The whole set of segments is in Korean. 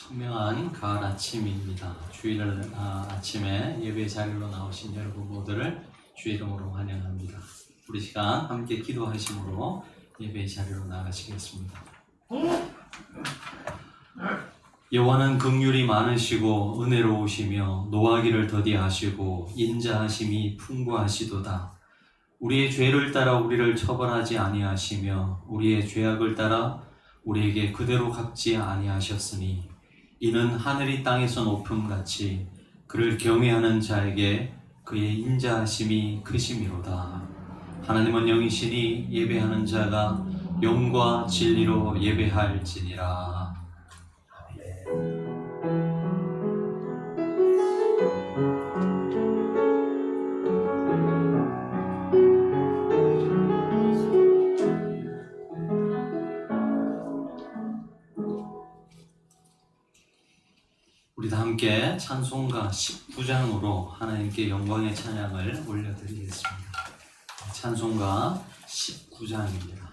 청명한 가을 아침입니다. 주일 아침에 예배 자리로 나오신 여러분 모두를 주의 이름으로 환영합니다. 우리 시간 함께 기도하심으로 예배 자리로 나가시겠습니다. 여호와는 긍휼이 많으시고 은혜로우시며 노하기를 더디하시고 인자하심이 풍부하시도다. 우리의 죄를 따라 우리를 처벌하지 아니하시며 우리의 죄악을 따라 우리에게 그대로 갚지 아니하셨으니 이는 하늘이 땅에서 높음같이 그를 경외하는 자에게 그의 인자하심이 크심이로다. 하나님은 영이시니 예배하는 자가 영과 진리로 예배할지니라. 우리 다 함께 찬송가 19장으로 하나님께 영광의 찬양을 올려드리겠습니다. 찬송가 19장입니다.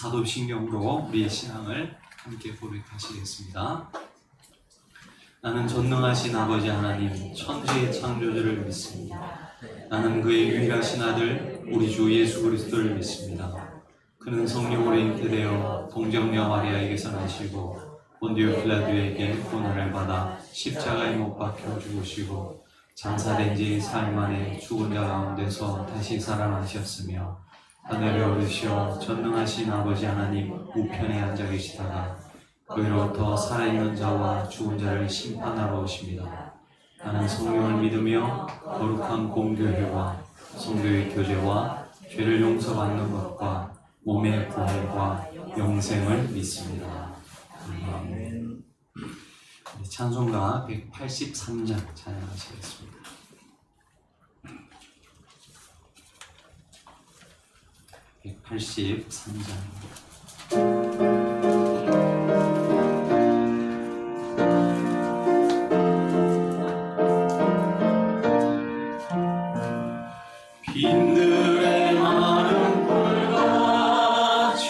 사도신경으로 우리의 신앙을 함께 고백하시겠습니다. 나는 전능하신 아버지 하나님 천지의 창조주를 믿습니다. 나는 그의 유일하신 아들 우리 주 예수 그리스도를 믿습니다. 그는 성령으로 잉태되어 동정녀 마리아에게서 나시고 본디오 빌라도에게 고난을 받아 십자가에 못 박혀 죽으시고 장사된 지 사흘 만에 죽은 자 가운데서 다시 살아나셨으며 하늘에 오르시어 전능하신 아버지 하나님 우편에 앉아 계시다가 그로부터 살아있는 자와 죽은 자를 심판하러 오십니다. 나는 성령을 믿으며 거룩한 공교회와 성도의 교제와 죄를 용서받는 것과 몸의 부활과 영생을 믿습니다. 아멘. 찬송가 183장 찬양하시겠습니다. 183장 빈들의 마른 불같이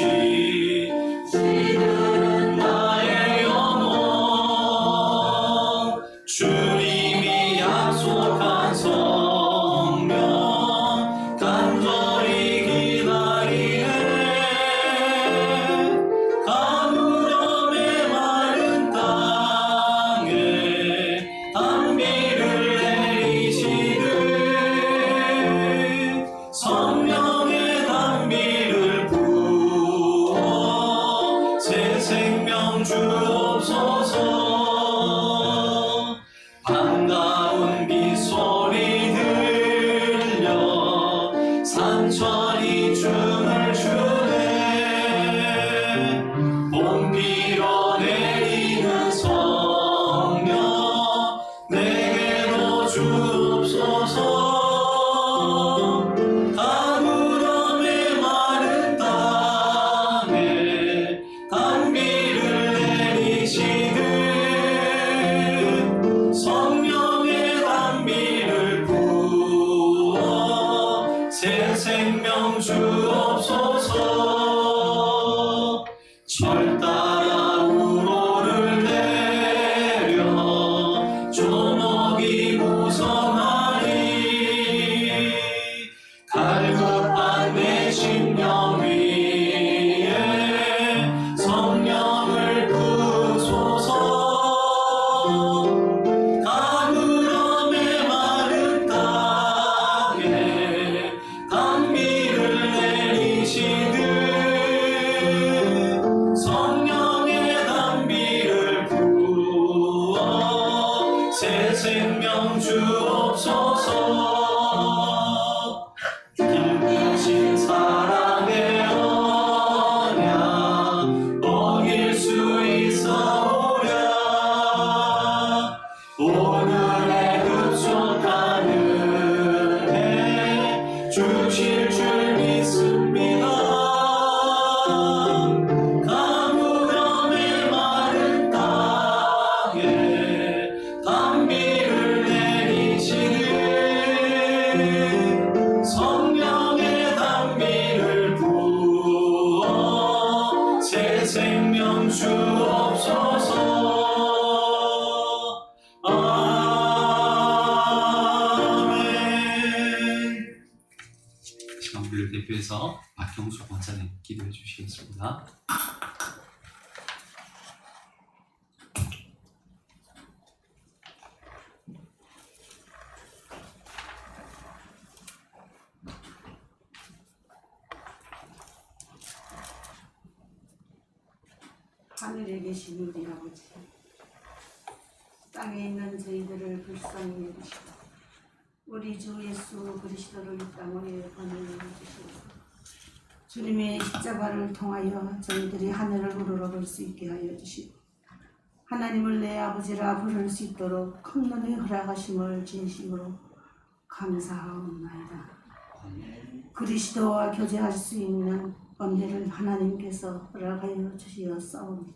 시들은 나의 영혼 주님이 약속한 성령 간절히 기다리네 가무렴의 마른 땅에 단비를 내리시듯 산천이 춤을 추네 봄 빌어내리는 성령 내게로 주옵소서 가물음에 마른 땅에 단비를 내리시듯 성령의 단비를 부어 새 생명 주옵소서 절 따라 우로를 내려 조목이 무성하니 갈급한 내 심령 위에 성령을 부소서 가물음에 마른 땅에 단비를 내리시듯 성령의 단비를 부어 새 생명 주옵소서 길으신 사랑의 언약 어길 수 있사오랴 오늘의 흡족한 은혜 주실 줄 믿습니다 가물음에 마른 땅에 단비를 내리시듯 성령의 단비를 부어 새 생명 주옵소서 아멘. 시간 우리를 대표해서 박경수 권사님 기도해 주시겠습니다. 하늘에 계신 우리 아버지, 땅에 있는 저희들을 불쌍히 여기시고 우리 주 예수 그리스도를 이 땅에 보내주시고 주님의 십자가를 통하여 저희들이 하늘을 우러러 볼 수 있게 하여 주시고 하나님을 내 아버지라 부를 수 있도록 큰 눈에 허락하심을 진심으로 감사하옵나이다. 그리스도와 교제할 수 있는 은혜를 하나님께서 허락하여 주시었사오니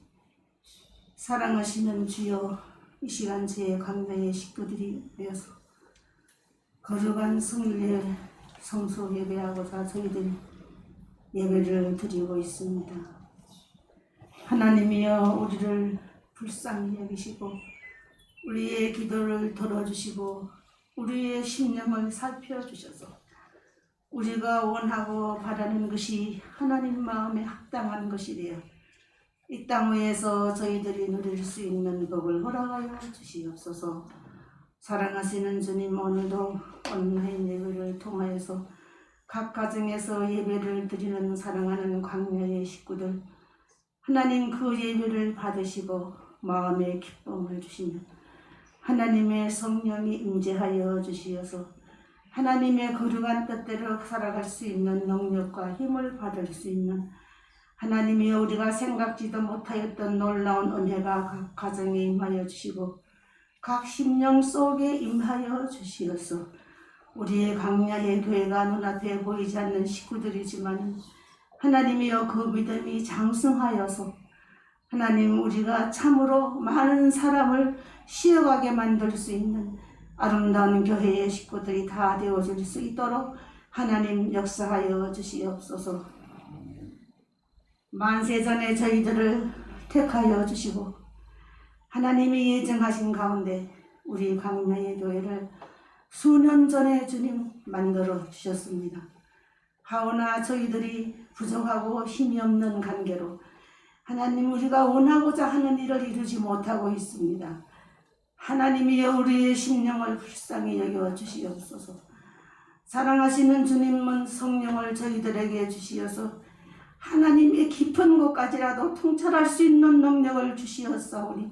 사랑하시는 주여, 이 시간 제 강단의 식구들이 되어서 거룩한 성일 성소 예배하고자 저희들이 예배를 드리고 있습니다. 하나님이여 우리를 불쌍히 여기시고 우리의 기도를 들어주시고 우리의 심령을 살펴주셔서 우리가 원하고 바라는 것이 하나님 마음에 합당한 것이 되어 이 땅 위에서 저희들이 누릴 수 있는 복을 허락하여 주시옵소서. 사랑하시는 주님, 오늘도 온라인 예배를 통하여서 각 가정에서 예배를 드리는 사랑하는 광야의 식구들, 하나님 그 예배를 받으시고 마음의 기쁨을 주시며 하나님의 성령이 임재하여 주시어서 하나님의 거룩한 뜻대로 살아갈 수 있는 능력과 힘을 받을 수 있는 하나님이 우리가 생각지도 못하였던 놀라운 은혜가 각 가정에 임하여 주시고 각 심령 속에 임하여 주시어서 우리의 광야의 교회가 눈앞에 보이지 않는 식구들이지만 하나님이여 그 믿음이 장성하여서 하나님 우리가 참으로 많은 사람을 쉬어가게 만들 수 있는 아름다운 교회의 식구들이 다 되어질 수 있도록 하나님 역사하여 주시옵소서. 만세전에 저희들을 택하여 주시고 하나님이 예정하신 가운데 우리 광야의 교회를 수년 전에 주님 만들어 주셨습니다. 하오나 저희들이 부족하고 힘이 없는 관계로 하나님 우리가 원하고자 하는 일을 이루지 못하고 있습니다. 하나님이여 우리의 심령을 불쌍히 여겨 주시옵소서. 사랑하시는 주님은 성령을 저희들에게 주시어서 하나님의 깊은 곳까지라도 통찰할 수 있는 능력을 주시었사오니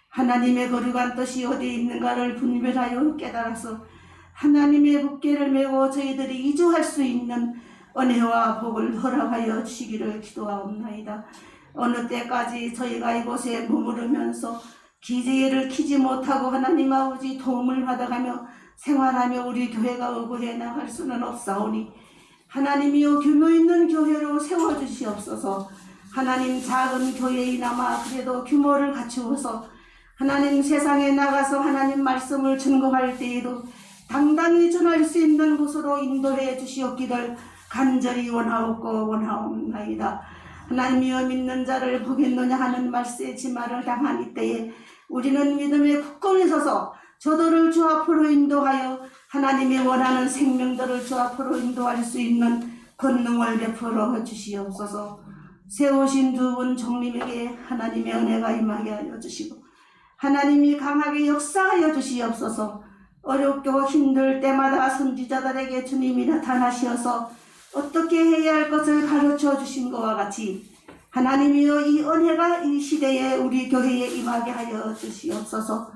하나님의 거룩한 뜻이 어디에 있는가를 분별하여 깨달아서 하나님의 법궤를 메고 저희들이 이주할 수 있는 은혜와 복을 허락하여 주시기를 기도하옵나이다. 어느 때까지 저희가 이곳에 머무르면서 기저귀를 키지 못하고 하나님 아버지 도움을 받아가며 생활하며 우리 교회가 의구해 나갈 수는 없사오니 하나님이여 규모 있는 교회로 세워주시옵소서. 하나님 작은 교회이나마 그래도 규모를 갖추어서 하나님 세상에 나가서 하나님 말씀을 증거할 때에도 당당히 전할 수 있는 곳으로 인도해 주시옵기를 간절히 원하옵나이다. 하나님이여 믿는 자를 보겠느냐 하는 말씀의 지말을 당한 이때에 우리는 믿음의 굳건히 서서 저들을 주 앞으로 인도하여 하나님이 원하는 생명들을 주 앞으로 인도할 수 있는 권능을 베풀어 주시옵소서. 세우신 두 분 종님에게 하나님의 은혜가 임하게 하여 주시고 하나님이 강하게 역사하여 주시옵소서. 어렵고 힘들 때마다 선지자들에게 주님이 나타나시어서 어떻게 해야 할 것을 가르쳐 주신 것과 같이 하나님이여 이 은혜가 이 시대에 우리 교회에 임하게 하여 주시옵소서.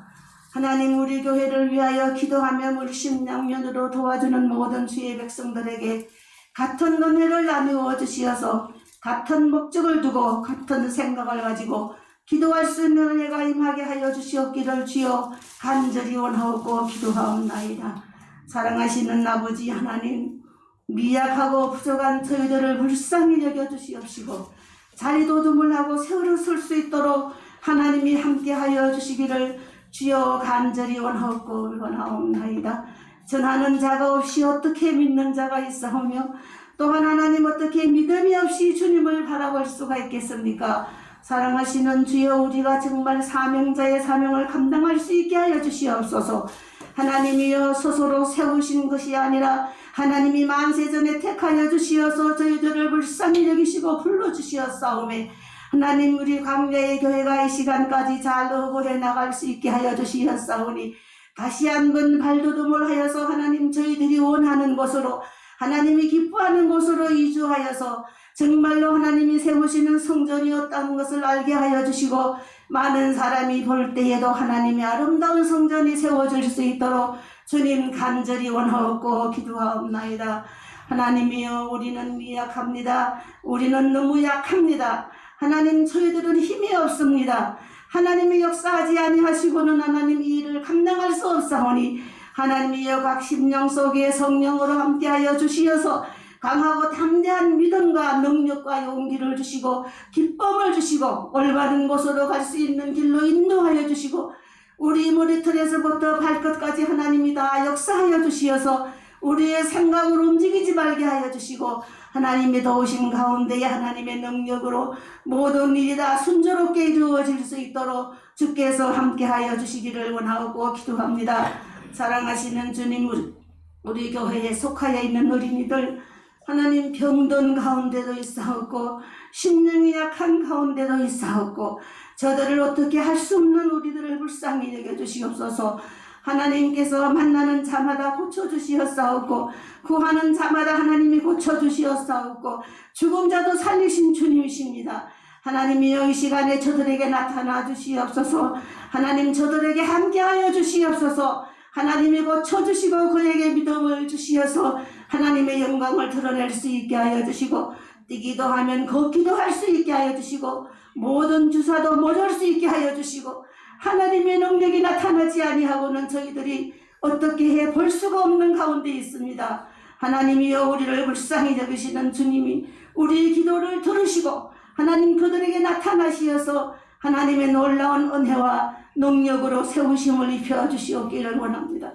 하나님 우리 교회를 위하여 기도하며 물심양면으로 도와주는 모든 주의 백성들에게 같은 은혜를 나누어 주시어서 같은 목적을 두고 같은 생각을 가지고 기도할 수 있는 은혜가 임하게 하여 주시옵기를 주여 간절히 원하옵고 기도하옵나이다. 사랑하시는 아버지 하나님, 미약하고 부족한 저희들을 불쌍히 여겨주시옵시고 자리도 드물하고 세월을 쓸 수 있도록 하나님이 함께하여 주시기를 주여 간절히 원하옵나이다. 전하는 자가 없이 어떻게 믿는 자가 있사오며 또한 하나님 어떻게 믿음이 없이 주님을 바라볼 수가 있겠습니까? 사랑하시는 주여 우리가 정말 사명자의 사명을 감당할 수 있게 하여 주시옵소서. 하나님이여 스스로 세우신 것이 아니라 하나님이 만세전에 택하여 주시어서 저희들을 불쌍히 여기시고 불러주시었사오매 하나님 우리 광야의 교회가 이 시간까지 잘 의거해 나갈 수 있게 하여 주시었사오니 다시 한번 발돋움을 하여서 하나님 저희들이 원하는 곳으로 하나님이 기뻐하는 곳으로 이주하여서 정말로 하나님이 세우시는 성전이었다는 것을 알게 하여 주시고 많은 사람이 볼 때에도 하나님의 아름다운 성전이 세워질 수 있도록 주님 간절히 원하옵고 기도하옵나이다. 하나님이여 우리는 미약합니다. 우리는 너무 약합니다. 하나님 저희들은 힘이 없습니다. 하나님이 역사하지 아니하시고는 하나님 이 일을 감당할 수 없사오니 하나님이여 각 심령 속에 성령으로 함께하여 주시어서 강하고 담대한 믿음과 능력과 용기를 주시고 기쁨을 주시고 올바른 곳으로 갈 수 있는 길로 인도하여 주시고 우리 머리털에서부터 발끝까지 하나님이 다 역사하여 주시어서 우리의 생각을 움직이지 말게 하여 주시고 하나님의 도우심 가운데에 하나님의 능력으로 모든 일이 다 순조롭게 이루어질 수 있도록 주께서 함께하여 주시기를 원하고 기도합니다. 사랑하시는 주님, 우리 교회에 속하여 있는 어린이들 하나님 병든 가운데도 있사옵고 심령이 약한 가운데도 있사옵고 저들을 어떻게 할 수 없는 우리들을 불쌍히 여겨주시옵소서. 하나님께서 만나는 자마다 고쳐주시었사옵고 구하는 자마다 하나님이 고쳐주시었사옵고 죽은 자도 살리신 주님이십니다. 하나님이여 이 시간에 저들에게 나타나 주시옵소서. 하나님 저들에게 함께하여 주시옵소서. 하나님이 고쳐주시고 그에게 믿음을 주시어서 하나님의 영광을 드러낼 수 있게 하여 주시고 뛰기도 하면 걷기도 할 수 있게 하여 주시고 모든 주사도 모를 수 있게 하여 주시고 하나님의 능력이 나타나지 아니하고는 저희들이 어떻게 해 볼 수가 없는 가운데 있습니다. 하나님이여 우리를 불쌍히 여기시는 주님이 우리의 기도를 들으시고 하나님 그들에게 나타나시어서 하나님의 놀라운 은혜와 능력으로 세우심을 입혀 주시옵기를 원합니다.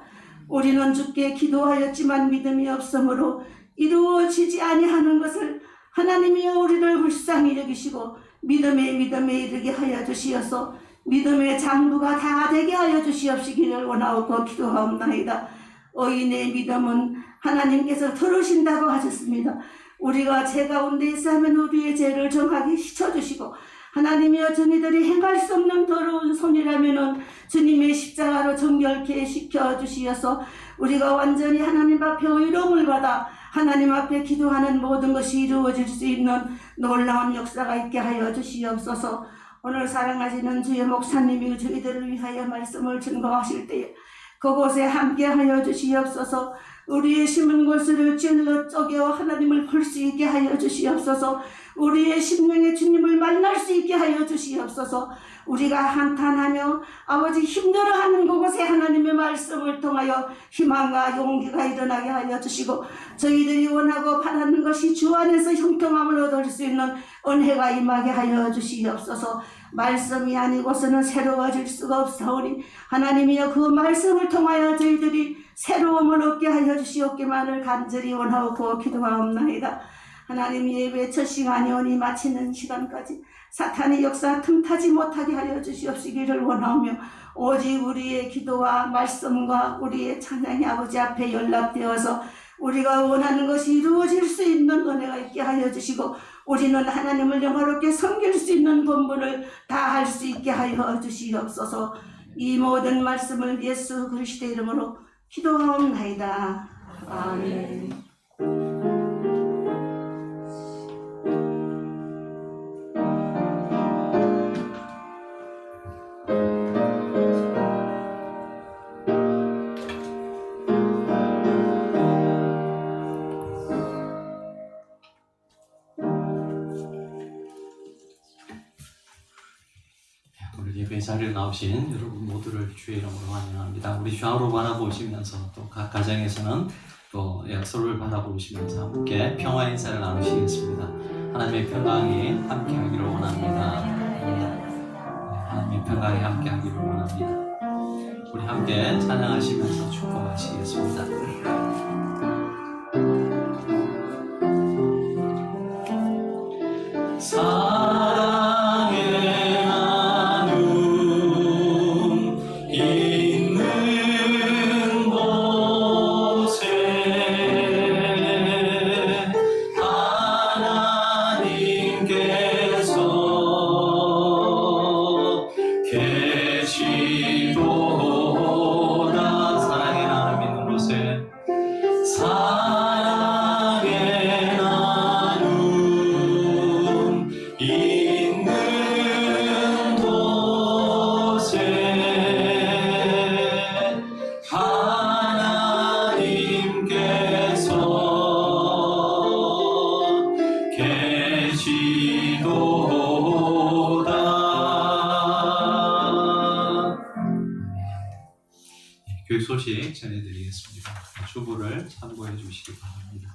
우리는 주께 기도하였지만 믿음이 없으므로 이루어지지 아니하는 것을 하나님이여 우리를 불쌍히 여기시고 믿음에 이르게 하여 주시어서 믿음의 장부가 다 되게 하여 주시옵시기를 원하고 기도하옵나이다. 의인의 믿음은 하나님께서 들으신다고 하셨습니다. 우리가 죄 가운데 있으면 우리의 죄를 정하게 씻어주시고 하나님이여 저희들이 행할 수 없는 더러운 손이라면은 주님의 십자가로 정결케 시켜주시어서 우리가 완전히 하나님 앞에 의로움을 받아 하나님 앞에 기도하는 모든 것이 이루어질 수 있는 놀라운 역사가 있게 하여 주시옵소서. 오늘 사랑하시는 주의 목사님이 저희들을 위하여 말씀을 증거하실 때에 그곳에 함께하여 주시옵소서. 우리의 심은 곳을 찔러 쪼개어 하나님을 볼 수 있게 하여 주시옵소서. 우리의 심령의 주님을 만날 수 있게 하여 주시옵소서. 우리가 한탄하며 아버지 힘들어하는 그곳에 하나님의 말씀을 통하여 희망과 용기가 일어나게 하여 주시고, 저희들이 원하고 바라는 것이 주 안에서 형통함을 얻을 수 있는 은혜가 임하게 하여 주시옵소서. 말씀이 아니고서는 새로워질 수가 없사오니 하나님이여, 그 말씀을 통하여 저희들이 새로움을 얻게 하여 주시옵기만을 간절히 원하고 기도하옵나이다. 하나님, 예배 첫 시간이 오니 마치는 시간까지 사탄의 역사 틈타지 못하게 하여 주시옵시기를 원하며, 오직 우리의 기도와 말씀과 우리의 찬양이 아버지 앞에 연락되어서 우리가 원하는 것이 이루어질 수 있는 은혜가 있게 하여 주시고, 우리는 하나님을 영화롭게 섬길 수 있는 본분을 다할 수 있게 하여 주시옵소서. 이 모든 말씀을 예수 그리스도의 이름으로 기도하옵나이다. 아멘. 오늘 예배 자리에 나오신 여러분 모두를 주의 이름으로 환영합니다. 우리 좌우로 바라보시면서 또 각 가정에서는 또 서로를 바라보시면서 함께 평화 인사를 나누시겠습니다. 하나님의 평강이 함께하기를 원합니다. 하나님의 평강이 함께하기를 원합니다. 우리 함께 찬양하시면서 축복하시겠습니다. 교육 소식 전해드리겠습니다. 주부를 참고해 주시기 바랍니다.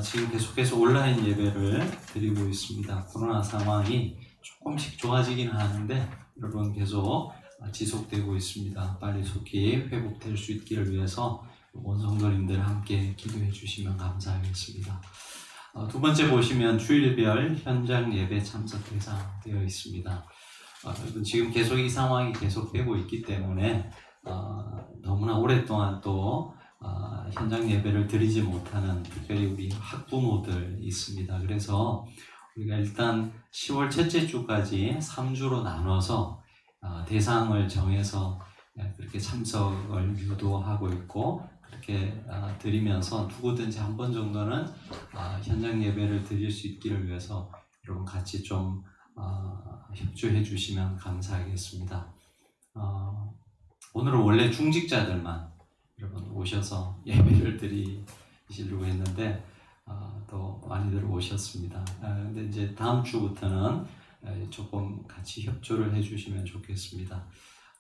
지금 계속해서 온라인 예배를 드리고 있습니다. 코로나 상황이 조금씩 좋아지긴 하는데 여러분 계속 지속되고 있습니다. 빨리 속히 회복될 수 있기를 위해서 원성도님들 함께 기도해 주시면 감사하겠습니다. 두 번째 보시면 주일별 현장 예배 참석 대상 되어 있습니다. 지금 계속 이 상황이 계속되고 있기 때문에 너무나 오랫동안 또 현장 예배를 드리지 못하는 특별히 우리 학부모들 있습니다. 그래서 우리가 일단 10월 첫째 주까지 3주로 나눠서 대상을 정해서 그렇게 참석을 유도하고 있고, 그렇게 드리면서 누구든지 한 번 정도는 현장 예배를 드릴 수 있기를 위해서 여러분 같이 좀 협조해 주시면 감사하겠습니다. 오늘은 원래 중직자들만 여러분 오셔서 예배를 드리시려고 했는데 또 많이들 오셨습니다. 근데 이제 다음 주부터는 조금 같이 협조를 해 주시면 좋겠습니다.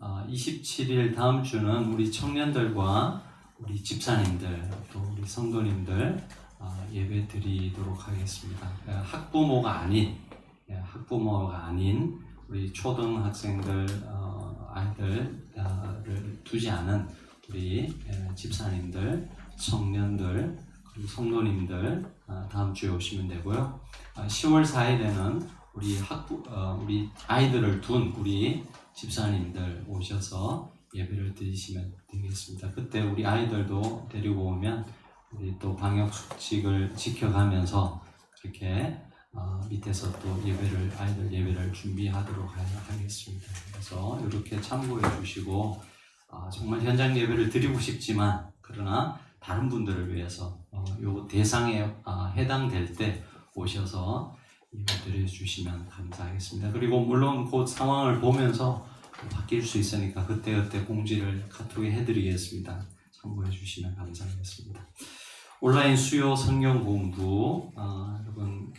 27일 다음 주는 우리 청년들과 우리 집사님들 또 우리 성도님들 예배 드리도록 하겠습니다. 학부모가 아닌 우리 초등학생들 아이들을 두지 않은 우리 집사님들, 청년들, 그리고 성도님들 다음 주에 오시면 되고요. 10월 4일에는 우리 아이들을 둔 우리 집사님들 오셔서 예배를 드리시면 되겠습니다. 그때 우리 아이들도 데리고 오면 우리 또 방역 수칙을 지켜가면서 그렇게 밑에서 또 아이들 예배를 준비하도록 하겠습니다. 그래서 이렇게 참고해 주시고, 정말 현장 예배를 드리고 싶지만 그러나 다른 분들을 위해서 요 대상에 해당될 때 오셔서 예배 드려 주시면 감사하겠습니다. 그리고 물론 그 상황을 보면서 바뀔 수 있으니까 그때그때 공지를 카톡에 해드리겠습니다. 참고해 주시면 감사하겠습니다. 온라인 수요 성경 공부 여러분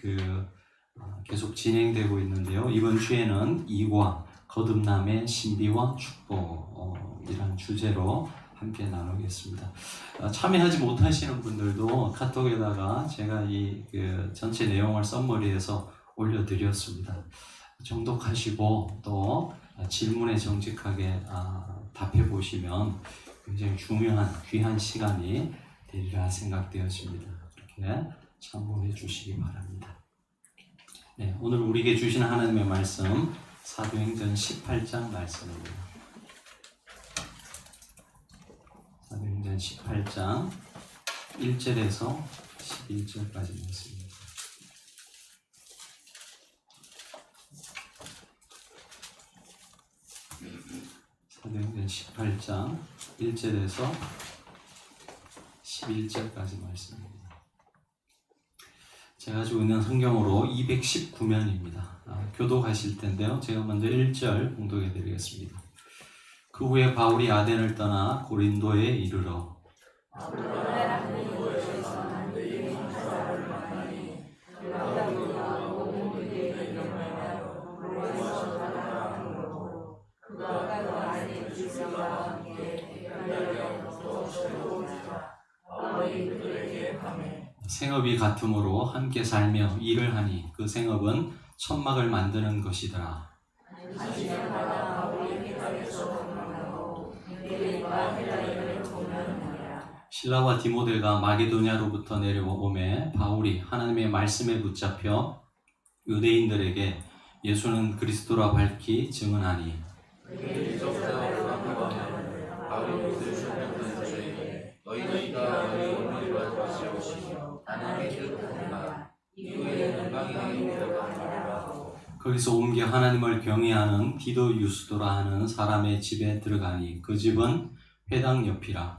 계속 진행되고 있는데요. 이번 주에는 이과 거듭남의 신비와 축복이라는 주제로 함께 나누겠습니다. 참여하지 못하시는 분들도 카톡에다가 제가 이 전체 내용을 썸머리해서 올려드렸습니다. 정독하시고 또 질문에 정직하게 답해 보시면 굉장히 중요한 귀한 시간이 되리라 생각되어집니다. 그렇게 참고해 주시기 바랍니다. 네, 오늘 우리에게 주신 하나님의 말씀 사도행전 18장 말씀입니다. 사도행전 18장 1절에서 11절까지 말씀입니다. 사도행전 18장 1절에서 11절까지 말씀입니다. 제가 가지고 있는 성경으로 219면입니다. 교독하실 텐데요. 제가 먼저 1절 봉독해 드리겠습니다. 그 후에 바울이 아덴을 떠나 고린도에 이르러 생업이 같으므로 함께 살며 일을 하니 그 생업은 천막을 만드는 것이더라. 실라와 디모데가 마게도냐로부터 내려오매 바울이 하나님의 말씀에 붙잡혀 유대인들에게 예수는 그리스도라 밝히 증언하니 거기서 옮겨 하나님을 경외하는 디도 유스도라 하는 사람의 집에 들어가니 그 집은 회당 옆이라.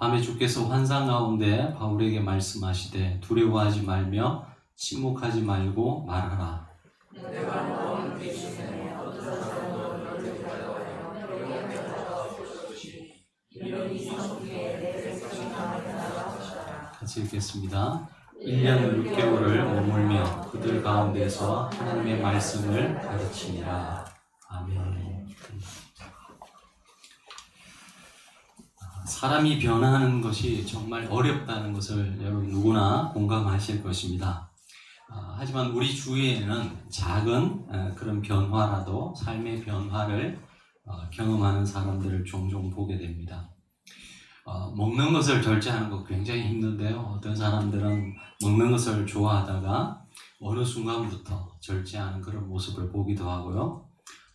밤에 주께서 환상 가운데 바울에게 말씀하시되 두려워하지 말며 침묵하지 말고 말하라. 같이 읽겠습니다. 1년 6개월을 머물며 그들 가운데서 하나님의 말씀을 가르치니라. 아멘. 사람이 변화하는 것이 정말 어렵다는 것을 여러분 누구나 공감하실 것입니다. 하지만 우리 주위에는 작은 그런 변화라도 삶의 변화를 경험하는 사람들을 종종 보게 됩니다. 먹는 것을 절제하는 거 굉장히 힘든데요. 어떤 사람들은 먹는 것을 좋아하다가 어느 순간부터 절제하는 그런 모습을 보기도 하고요.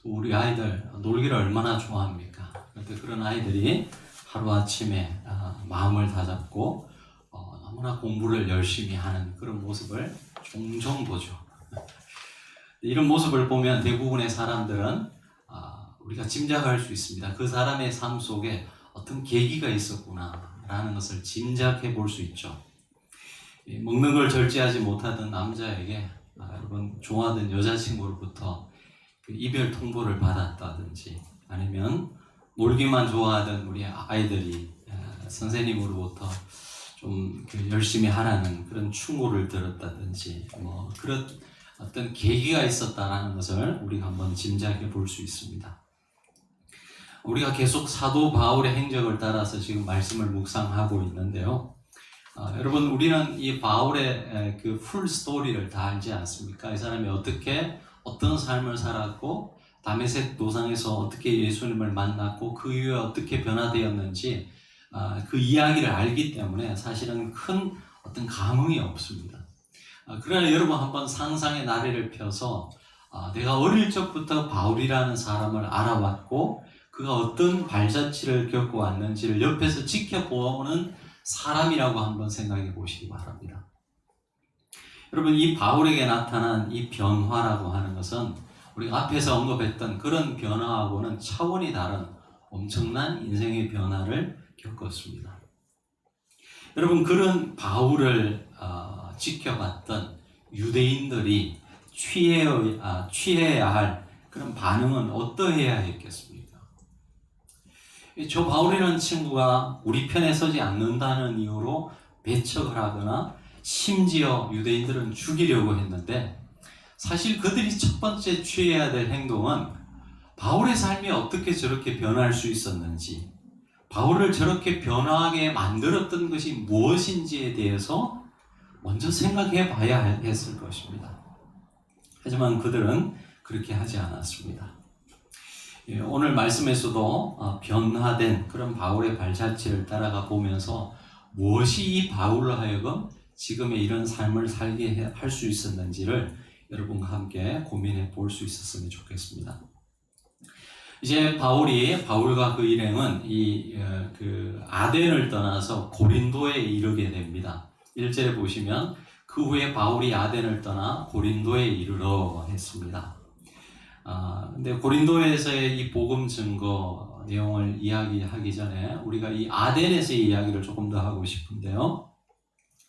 또 우리 아이들 놀기를 얼마나 좋아합니까? 그런데 그런 아이들이 하루아침에 마음을 다잡고 너무나 공부를 열심히 하는 그런 모습을 종종 보죠. 이런 모습을 보면 대부분의 사람들은 우리가 짐작할 수 있습니다. 그 사람의 삶 속에 어떤 계기가 있었구나 라는 것을 짐작해 볼 수 있죠. 먹는 걸 절제하지 못하던 남자에게 여러분 좋아하던 여자친구로부터 이별 통보를 받았다든지 아니면 놀기만 좋아하던 우리 아이들이 선생님으로부터 좀 열심히 하라는 그런 충고를 들었다든지 그런 어떤 계기가 있었다라는 것을 우리가 한번 짐작해 볼 수 있습니다. 우리가 계속 사도 바울의 행적을 따라서 지금 말씀을 묵상하고 있는데요. 여러분 우리는 이 바울의 그 풀 스토리를 다 알지 않습니까? 이 사람이 어떤 삶을 살았고 다메섹 도상에서 어떻게 예수님을 만났고 그 이후에 어떻게 변화되었는지 그 이야기를 알기 때문에 사실은 큰 어떤 감흥이 없습니다. 그러나 여러분 한번 상상의 나래를 펴서 내가 어릴 적부터 바울이라는 사람을 알아봤고 그가 어떤 발자취를 겪고 왔는지를 옆에서 지켜보는 사람이라고 한번 생각해 보시기 바랍니다. 여러분 이 바울에게 나타난 이 변화라고 하는 것은 우리가 앞에서 언급했던 그런 변화하고는 차원이 다른 엄청난 인생의 변화를 겪었습니다. 여러분, 그런 바울을 지켜봤던 유대인들이 취해야 할 그런 반응은 어떠해야 했겠습니까? 저 바울이라는 친구가 우리 편에 서지 않는다는 이유로 배척을 하거나 심지어 유대인들은 죽이려고 했는데, 사실 그들이 첫 번째 취해야 될 행동은 바울의 삶이 어떻게 저렇게 변할 수 있었는지, 바울을 저렇게 변화하게 만들었던 것이 무엇인지에 대해서 먼저 생각해 봐야 했을 것입니다. 하지만 그들은 그렇게 하지 않았습니다. 오늘 말씀에서도 변화된 그런 바울의 발자취를 따라가 보면서 무엇이 이 바울로 하여금 지금의 이런 삶을 살게 할 수 있었는지를 여러분과 함께 고민해 볼 수 있었으면 좋겠습니다. 이제 바울과 그 일행은 그 아덴을 떠나서 고린도에 이르게 됩니다. 1절에 보시면 그 후에 바울이 아덴을 떠나 고린도에 이르러 했습니다. 근데 고린도에서의 이 복음 증거 내용을 이야기하기 전에 우리가 이 아덴에서의 이야기를 조금 더 하고 싶은데요.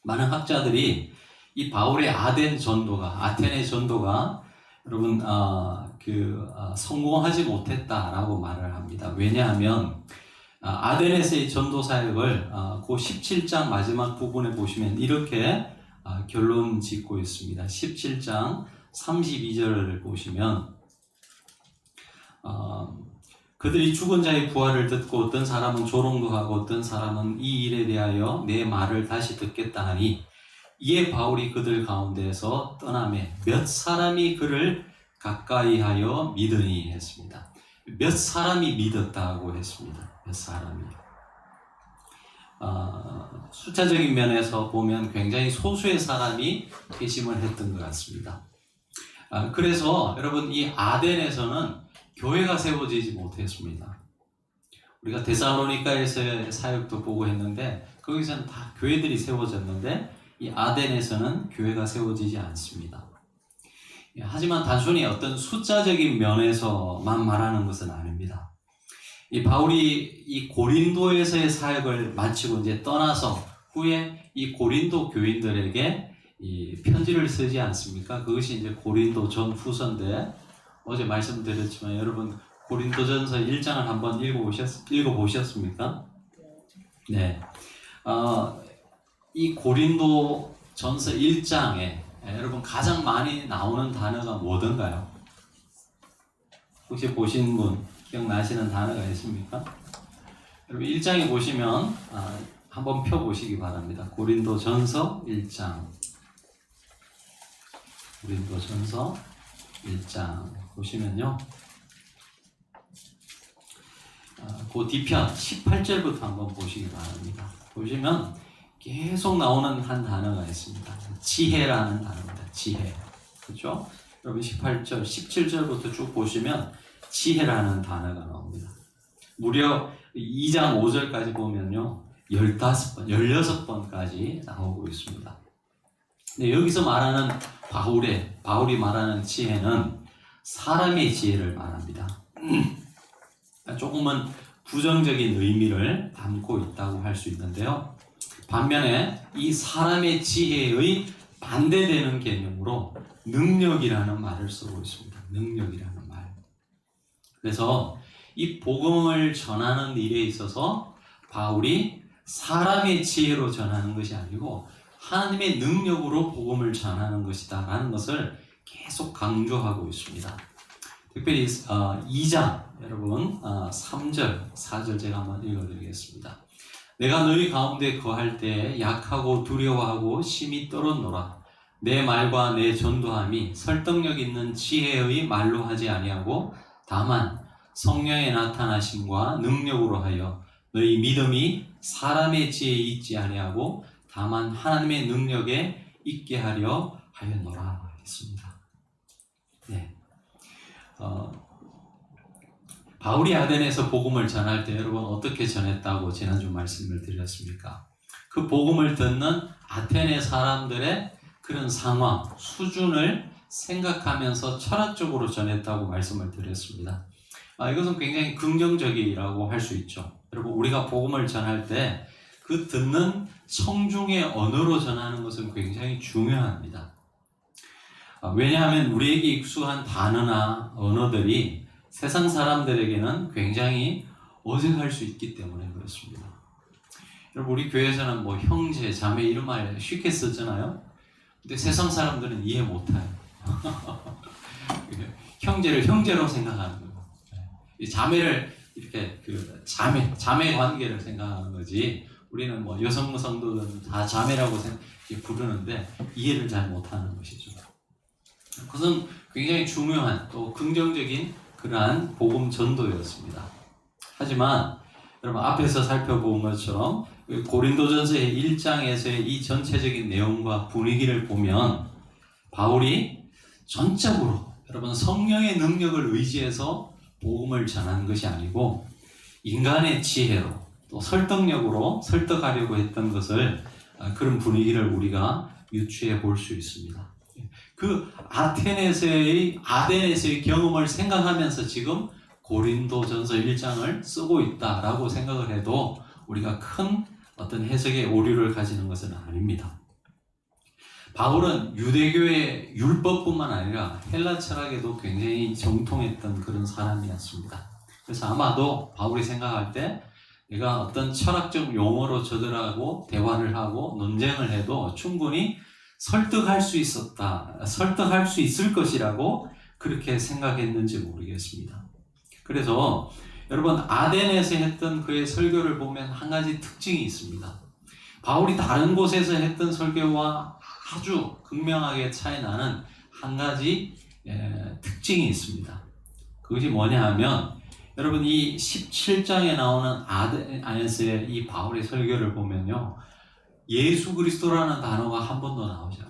많은 학자들이 이 바울의 아테네 전도가 여러분 성공하지 못했다라고 말을 합니다. 왜냐하면 아테네에서의 전도 사역을 그 17장 마지막 부분에 보시면 이렇게 결론 짓고 있습니다. 17장 32절을 보시면 그들이 죽은 자의 부활을 듣고 어떤 사람은 조롱도 하고 어떤 사람은 이 일에 대하여 내 말을 다시 듣겠다 하니, 이에 바울이 그들 가운데서 떠나매 몇 사람이 그를 가까이하여 믿으니 했습니다. 몇 사람이 믿었다고 했습니다. 몇 사람이. 숫자적인 면에서 보면 굉장히 소수의 사람이 회심을 했던 것 같습니다. 그래서 여러분, 이 아덴에서는 교회가 세워지지 못했습니다. 우리가 데살로니가에서의 사역도 보고 했는데 거기서는 다 교회들이 세워졌는데 이 아덴에서는 교회가 세워지지 않습니다. 하지만 단순히 어떤 숫자적인 면에서만 말하는 것은 아닙니다. 이 바울이 이 고린도에서의 사역을 마치고 이제 떠나서 후에 이 고린도 교인들에게 이 편지를 쓰지 않습니까? 그것이 이제 고린도 전 후서인데, 어제 말씀드렸지만 여러분 고린도전서 1장을 한번 읽어보셨습니까? 네. 이 고린도전서 1장에 여러분 가장 많이 나오는 단어가 뭐던가요? 혹시 보신 분 기억나시는 단어가 있습니까? 여러분 1장에 보시면 한번 펴보시기 바랍니다. 고린도전서 1장. 고린도전서 1장 보시면요, 그 뒤편 18절부터 한번 보시기 바랍니다. 보시면 계속 나오는 한 단어가 있습니다. 지혜라는 단어입니다. 지혜. 그렇죠? 여러분 18절, 17절부터 쭉 보시면 지혜라는 단어가 나옵니다. 무려 2장 5절까지 보면요, 15번, 16번까지 나오고 있습니다. 근데 여기서 말하는 바울이 말하는 지혜는 사람의 지혜를 말합니다. 조금은 부정적인 의미를 담고 있다고 할 수 있는데요. 반면에 이 사람의 지혜의 반대되는 개념으로 능력이라는 말을 쓰고 있습니다. 능력이라는 말. 그래서 이 복음을 전하는 일에 있어서 바울이 사람의 지혜로 전하는 것이 아니고 하나님의 능력으로 복음을 전하는 것이다 라는 것을 계속 강조하고 있습니다. 특별히 2장 여러분 3절 4절 제가 한번 읽어드리겠습니다. 내가 너희 가운데 거할 때 약하고 두려워하고 심히 떨었노라. 내 말과 내 전도함이 설득력 있는 지혜의 말로 하지 아니하고 다만 성령의 나타나심과 능력으로 하여 너희 믿음이 사람의 지혜에 있지 아니하고 다만 하나님의 능력에 있게 하려 하였노라 했습니다. 네. 바울이 아덴에서 복음을 전할 때 여러분 어떻게 전했다고 지난주 말씀을 드렸습니까? 그 복음을 듣는 아테네 사람들의 그런 상황, 수준을 생각하면서 철학적으로 전했다고 말씀을 드렸습니다. 이것은 굉장히 긍정적이라고 할 수 있죠. 여러분 우리가 복음을 전할 때 그 듣는 성중의 언어로 전하는 것은 굉장히 중요합니다. 왜냐하면 우리에게 익숙한 단어나 언어들이 세상 사람들에게는 굉장히 어색할 수 있기 때문에 그렇습니다. 여러분, 우리 교회에서는 뭐 형제, 자매 이런 말 쉽게 쓰잖아요. 근데 세상 사람들은 이해 못해요. 형제를 형제로 생각하는 거예요. 이 자매를 이렇게 그 자매 관계를 생각하는 거지. 우리는 뭐 여성 성도들은 다 자매라고 부르는데 이해를 잘 못하는 것이죠. 그것은 굉장히 중요한 또 긍정적인 그러한 복음 전도였습니다. 하지만 여러분, 앞에서 살펴본 것처럼 고린도전서의 1장에서의 이 전체적인 내용과 분위기를 보면 바울이 전적으로 여러분 성령의 능력을 의지해서 복음을 전하는 것이 아니고 인간의 지혜로 또 설득력으로 설득하려고 했던 것을 그런 분위기를 우리가 유추해 볼 수 있습니다. 그 아데네에서의 경험을 생각하면서 지금 고린도전서 1장을 쓰고 있다라고 생각을 해도 우리가 큰 어떤 해석의 오류를 가지는 것은 아닙니다. 바울은 유대교의 율법뿐만 아니라 헬라 철학에도 굉장히 정통했던 그런 사람이었습니다. 그래서 아마도 바울이 생각할 때 내가 어떤 철학적 용어로 저들하고 대화를 하고 논쟁을 해도 충분히 설득할 수 있을 것이라고 그렇게 생각했는지 모르겠습니다. 그래서 여러분, 아덴에서 했던 그의 설교를 보면 한 가지 특징이 있습니다. 바울이 다른 곳에서 했던 설교와 아주 극명하게 차이 나는 한 가지 특징이 있습니다. 그것이 뭐냐 하면 여러분, 이 17장에 나오는 아덴에서의 이 바울의 설교를 보면요, 예수 그리스도라는 단어가 한 번도 나오지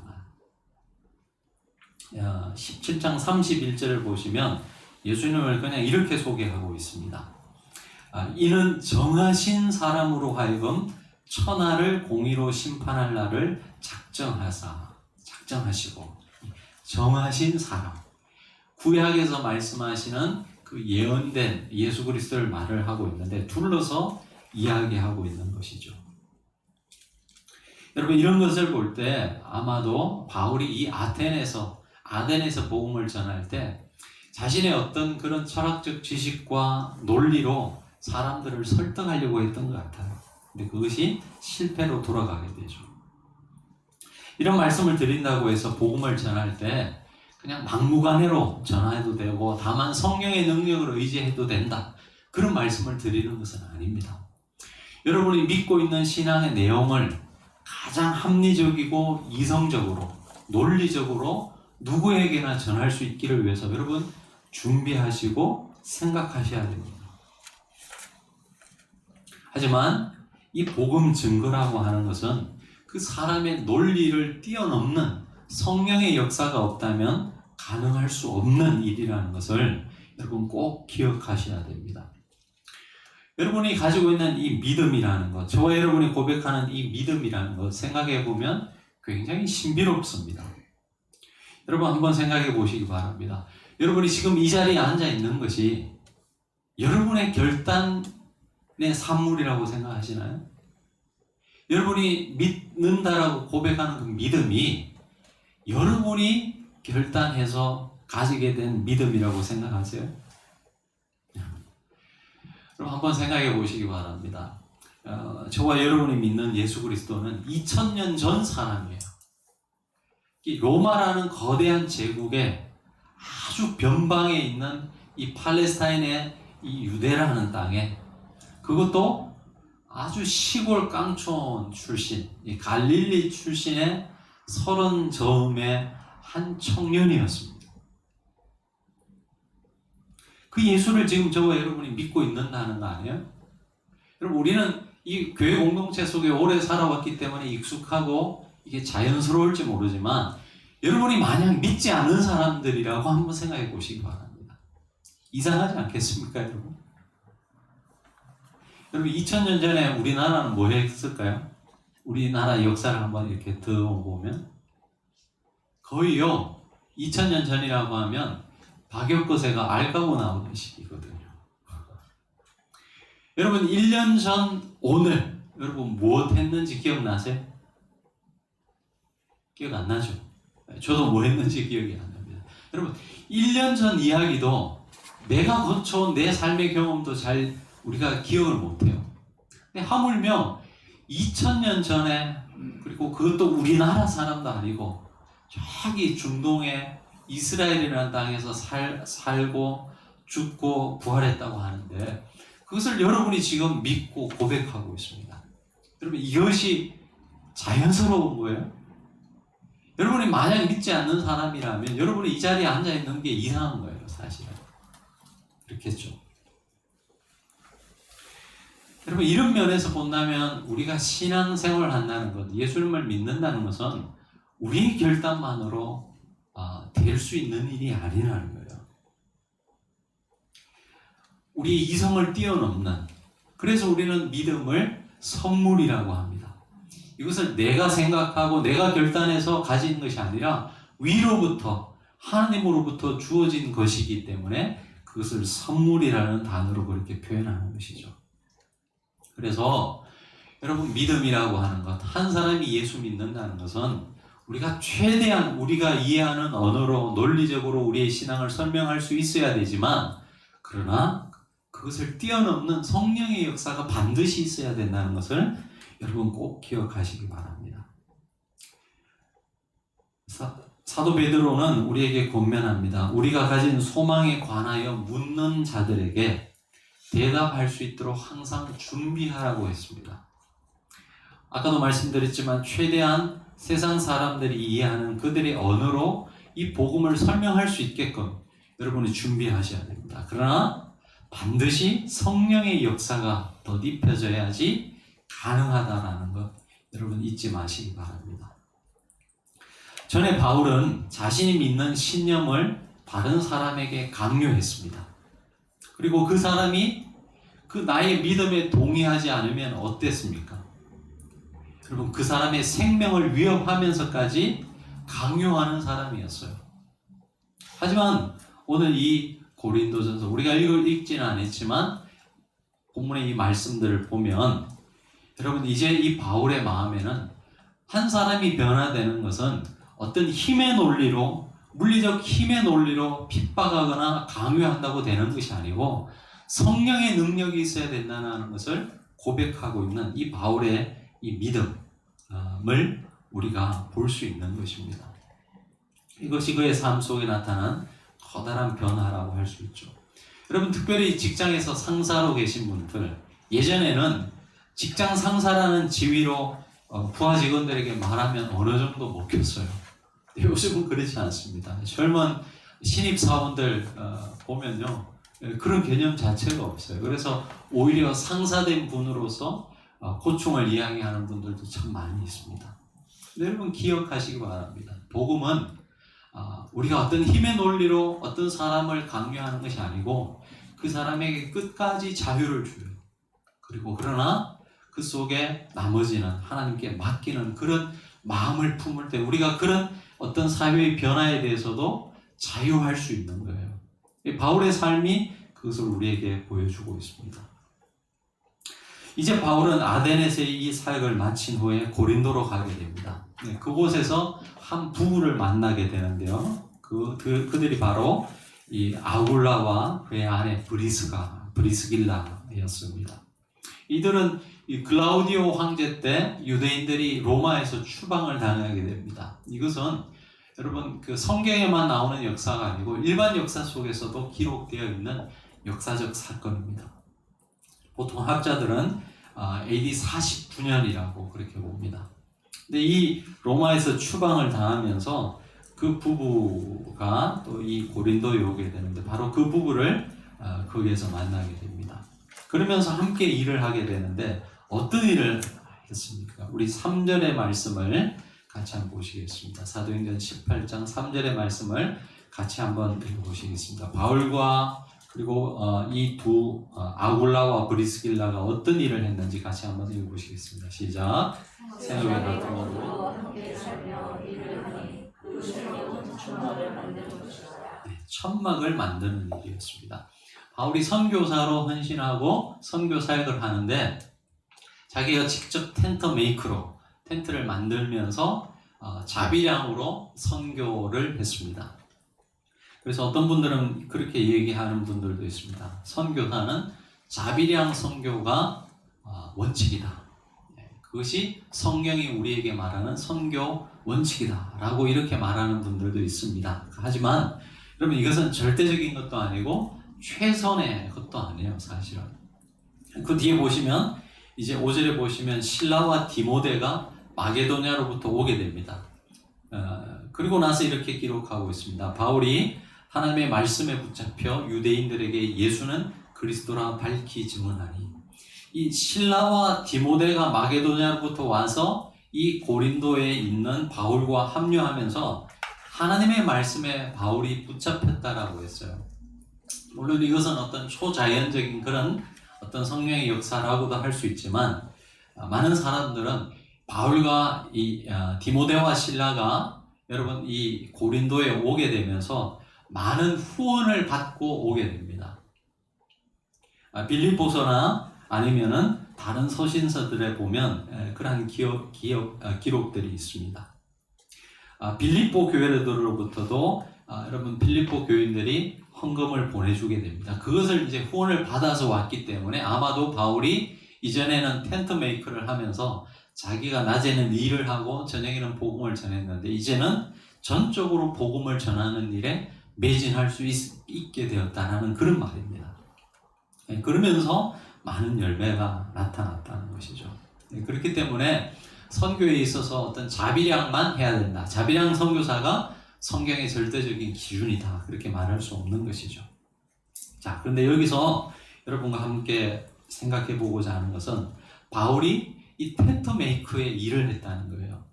않아요. 17장 31절을 보시면 예수님을 그냥 이렇게 소개하고 있습니다. 이는 정하신 사람으로 하여금 천하를 공의로 심판할 날을 작정하시고, 정하신 사람, 구약에서 말씀하시는 그 예언된 예수 그리스도를 말을 하고 있는데 둘러서 이야기하고 있는 것이죠. 여러분, 이런 것을 볼 때 아마도 바울이 이 아덴에서 복음을 전할 때 자신의 어떤 그런 철학적 지식과 논리로 사람들을 설득하려고 했던 것 같아요. 근데 그것이 실패로 돌아가게 되죠. 이런 말씀을 드린다고 해서 복음을 전할 때 그냥 막무가내로 전해도 되고 다만 성령의 능력을 의지해도 된다, 그런 말씀을 드리는 것은 아닙니다. 여러분이 믿고 있는 신앙의 내용을 가장 합리적이고 이성적으로 논리적으로 누구에게나 전할 수 있기를 위해서 여러분 준비하시고 생각하셔야 됩니다. 하지만 이 복음 증거라고 하는 것은 그 사람의 논리를 뛰어넘는 성령의 역사가 없다면 가능할 수 없는 일이라는 것을 여러분 꼭 기억하셔야 됩니다. 여러분이 가지고 있는 이 믿음이라는 것, 저와 여러분이 고백하는 이 믿음이라는 것 생각해 보면 굉장히 신비롭습니다. 여러분 한번 생각해 보시기 바랍니다. 여러분이 지금 이 자리에 앉아 있는 것이 여러분의 결단의 산물이라고 생각하시나요? 여러분이 믿는다라고 고백하는 그 믿음이 여러분이 결단해서 가지게 된 믿음이라고 생각하세요? 그럼 한번 생각해 보시기 바랍니다. 저와 여러분이 믿는 예수 그리스도는 2000년 전 사람이에요. 이 로마라는 거대한 제국의 아주 변방에 있는 이 팔레스타인의 이 유대라는 땅에, 그것도 아주 시골 깡촌 출신, 이 갈릴리 출신의 30 저음의 한 청년이었습니다. 그 예수를 지금 저와 여러분이 믿고 있는다는 거 아니에요? 여러분, 우리는 이 교회 공동체 속에 오래 살아왔기 때문에 익숙하고 이게 자연스러울지 모르지만 여러분이 만약 믿지 않는 사람들이라고 한번 생각해 보시기 바랍니다. 이상하지 않겠습니까, 여러분? 여러분, 2000년 전에 우리나라는 뭐 했을까요? 우리나라 역사를 한번 이렇게 들어보면 거의요, 2000년 전이라고 하면 박역거세가 알까고 나오는 시기거든요. 여러분, 1년 전 오늘 여러분 무엇 했는지 기억나세요? 기억 안 나죠? 저도 뭐 했는지 기억이 안 납니다. 여러분 1년 전 이야기도 내가 거쳐온 내 삶의 경험도 잘 우리가 기억을 못해요. 근데 하물며 2000년 전에, 그리고 그것도 우리나라 사람도 아니고 저기 중동의 이스라엘이라는 땅에서 살고 죽고 부활했다고 하는데, 그것을 여러분이 지금 믿고 고백하고 있습니다. 여러분 이것이 자연스러운 거예요? 여러분이 만약 믿지 않는 사람이라면 여러분이 이 자리에 앉아 있는 게 이상한 거예요, 사실은. 그렇겠죠. 여러분 이런 면에서 본다면 우리가 신앙생활을 한다는 것, 예수님을 믿는다는 것은 우리의 결단만으로 될 수 있는 일이 아니라는 거예요. 우리의 이성을 뛰어넘는, 그래서 우리는 믿음을 선물이라고 합니다. 이것을 내가 생각하고 내가 결단해서 가진 것이 아니라 위로부터, 하나님으로부터 주어진 것이기 때문에 그것을 선물이라는 단어로 그렇게 표현하는 것이죠. 그래서 여러분 믿음이라고 하는 것, 한 사람이 예수 믿는다는 것은 우리가 최대한 우리가 이해하는 언어로 논리적으로 우리의 신앙을 설명할 수 있어야 되지만, 그러나 그것을 뛰어넘는 성령의 역사가 반드시 있어야 된다는 것을 여러분 꼭 기억하시기 바랍니다. 사도 베드로는 우리에게 권면합니다. 우리가 가진 소망에 관하여 묻는 자들에게 대답할 수 있도록 항상 준비하라고 했습니다. 아까도 말씀드렸지만 최대한 세상 사람들이 이해하는 그들의 언어로 이 복음을 설명할 수 있게끔 여러분이 준비하셔야 됩니다. 그러나 반드시 성령의 역사가 덧입혀져야지 가능하다라는 것 여러분 잊지 마시기 바랍니다. 전에 바울은 자신이 믿는 신념을 다른 사람에게 강요했습니다. 그리고 그 사람이 그 나의 믿음에 동의하지 않으면 어땠습니까? 여러분 그 사람의 생명을 위협하면서까지 강요하는 사람이었어요. 하지만 오늘 이 고린도전서 우리가 읽지는 않았지만 본문의 이 말씀들을 보면 여러분 이제 이 바울의 마음에는 한 사람이 변화되는 것은 어떤 힘의 논리로, 물리적 힘의 논리로 핍박하거나 강요한다고 되는 것이 아니고 성령의 능력이 있어야 된다는 것을 고백하고 있는 이 바울의 이 믿음을 우리가 볼 수 있는 것입니다. 이것이 그의 삶 속에 나타난 커다란 변화라고 할 수 있죠. 여러분 특별히 직장에서 상사로 계신 분들, 예전에는 직장 상사라는 지위로 부하 직원들에게 말하면 어느 정도 먹혔어요. 요즘은 그렇지 않습니다. 젊은 신입 사원들 보면요, 그런 개념 자체가 없어요. 그래서 오히려 상사된 분으로서 고충을 이야기하는 분들도 참 많이 있습니다. 여러분 기억하시기 바랍니다. 복음은 우리가 어떤 힘의 논리로 어떤 사람을 강요하는 것이 아니고 그 사람에게 끝까지 자유를 줘요. 그리고 그러나 그 속에 나머지는 하나님께 맡기는 그런 마음을 품을 때 우리가 그런 어떤 사회의 변화에 대해서도 자유할 수 있는 거예요. 바울의 삶이 그것을 우리에게 보여주고 있습니다. 이제 바울은 아덴에서의 이 사역을 마친 후에 고린도로 가게 됩니다. 그곳에서 한 부부를 만나게 되는데요. 그들이 바로 이 아굴라와 그의 아내 브리스길라였습니다. 이들은 이 글라우디오 황제 때 유대인들이 로마에서 추방을 당하게 됩니다. 이것은 여러분 그 성경에만 나오는 역사가 아니고 일반 역사 속에서도 기록되어 있는 역사적 사건입니다. 보통 학자들은 AD 49년이라고 그렇게 봅니다. 근데 이 로마에서 추방을 당하면서 그 부부가 또 이 고린도에 오게 되는데 바로 그 부부를 거기에서 만나게 됩니다. 그러면서 함께 일을 하게 되는데 어떤 일을 했습니까? 우리 3절의 말씀을 같이 한번 보시겠습니다. 사도행전 18장 3절의 말씀을 같이 한번 읽어보시겠습니다. 바울과 그리고 이 두 아굴라와 브리스길라가 어떤 일을 했는지 같이 한번 읽어보시겠습니다. 시작. 생업에 같은 천막을 만드는 일이었습니다. 바울이 선교사로 헌신하고 선교 사역을 하는데 자기가 직접 텐트 메이커로 텐트를 만들면서 자비량으로 선교를 했습니다. 그래서 어떤 분들은 그렇게 얘기하는 분들도 있습니다. 선교사는 자비량 선교가 원칙이다. 그것이 성경이 우리에게 말하는 선교 원칙이다 라고 이렇게 말하는 분들도 있습니다. 하지만 여러분, 이것은 절대적인 것도 아니고 최선의 것도 아니에요, 사실은. 그 뒤에 보시면 이제 5절에 보시면 실라와 디모데가 마게도냐로부터 오게 됩니다. 그리고 나서 이렇게 기록하고 있습니다. 바울이 하나님의 말씀에 붙잡혀 유대인들에게 예수는 그리스도라 밝히 증언하니, 이 실라와 디모데가 마게도냐로부터 와서 이 고린도에 있는 바울과 합류하면서 하나님의 말씀에 바울이 붙잡혔다라고 했어요. 물론 이것은 어떤 초자연적인 그런 어떤 성령의 역사라고도 할 수 있지만, 많은 사람들은 바울과 이 디모데와 실라가 여러분 이 고린도에 오게 되면서 많은 후원을 받고 오게 됩니다. 빌립보서나 아니면은 다른 서신서들에 보면 그러한 기록들이 있습니다. 빌립보 교회들로부터도 여러분 빌립보 교인들이 헌금을 보내주게 됩니다. 그것을 이제 후원을 받아서 왔기 때문에 아마도 바울이 이전에는 텐트 메이커를 하면서 자기가 낮에는 일을 하고 저녁에는 복음을 전했는데 이제는 전적으로 복음을 전하는 일에 매진할 수 있게 되었다는 그런 말입니다. 그러면서 많은 열매가 나타났다는 것이죠. 그렇기 때문에 선교에 있어서 어떤 자비량만 해야 된다. 자비량 선교사가 성경의 절대적인 기준이다. 그렇게 말할 수 없는 것이죠. 자, 그런데 여기서 여러분과 함께 생각해 보고자 하는 것은 바울이 이 텐트 메이커의 일을 했다는 거예요.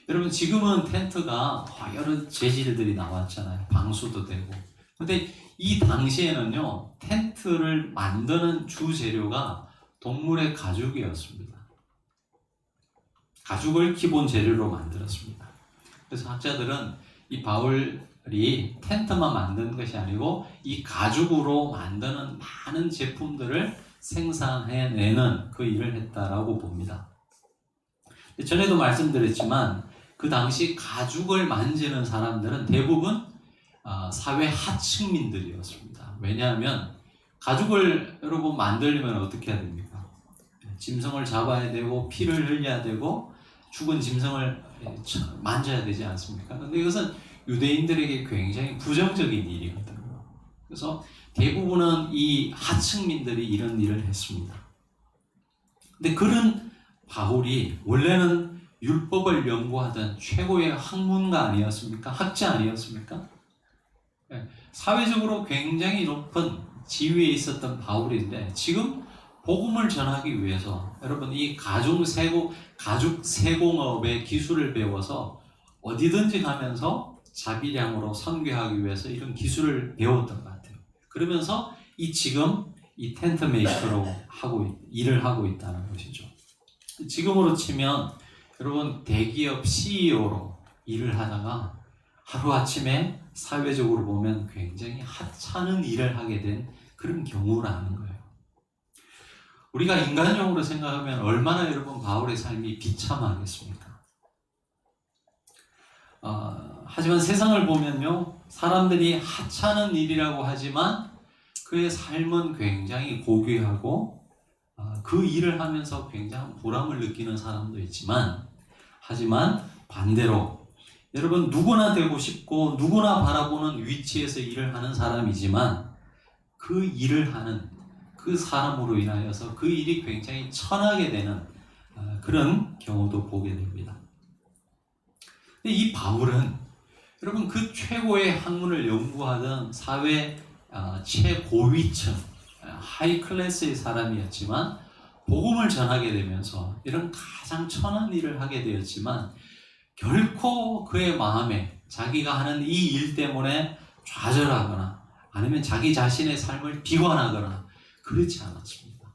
여러분, 지금은 텐트가 여러 재질들이 나왔잖아요. 방수도 되고. 근데 이 당시에는요, 텐트를 만드는 주 재료가 동물의 가죽이었습니다. 가죽을 기본 재료로 만들었습니다. 그래서 학자들은 이 바울이 텐트만 만든 것이 아니고 이 가죽으로 만드는 많은 제품들을 생산해내는 그 일을 했다라고 봅니다. 전에도 말씀드렸지만 그 당시 가죽을 만지는 사람들은 대부분 사회 하층민들이었습니다. 왜냐하면 가죽을 여러분 만들려면 어떻게 해야 됩니까? 짐승을 잡아야 되고 피를 흘려야 되고 죽은 짐승을 만져야 되지 않습니까? 근데 이것은 유대인들에게 굉장히 부정적인 일이거든요. 그래서 대부분은 이 하층민들이 이런 일을 했습니다. 근데 그런 바울이 원래는 율법을 연구하던 최고의 학문가 아니었습니까? 학자 아니었습니까? 사회적으로 굉장히 높은 지위에 있었던 바울인데 지금 복음을 전하기 위해서 여러분 이 가죽 세공업의 기술을 배워서 어디든지 가면서 자비량으로 선교하기 위해서 이런 기술을 배웠던 것 같아요. 그러면서 지금 이 텐트 메이커로 일을 하고 있다는 것이죠. 지금으로 치면 여러분 대기업 CEO로 일을 하다가 하루아침에 사회적으로 보면 굉장히 하찮은 일을 하게 된 그런 경우라는 거예요. 우리가 인간적으로 생각하면 얼마나 여러분 바울의 삶이 비참하겠습니까? 하지만 세상을 보면요, 사람들이 하찮은 일이라고 하지만 그의 삶은 굉장히 고귀하고 그 일을 하면서 굉장한 보람을 느끼는 사람도 있지만, 하지만 반대로 여러분 누구나 되고 싶고 누구나 바라보는 위치에서 일을 하는 사람이지만 그 일을 하는 그 사람으로 인하여서 그 일이 굉장히 천하게 되는 그런 경우도 보게 됩니다. 근데 이 바울은 여러분 그 최고의 학문을 연구하던 사회 최고위층 하이 클래스의 사람이었지만 복음을 전하게 되면서 이런 가장 천한 일을 하게 되었지만 결코 그의 마음에 자기가 하는 이 일 때문에 좌절하거나 아니면 자기 자신의 삶을 비관하거나 그렇지 않았습니다.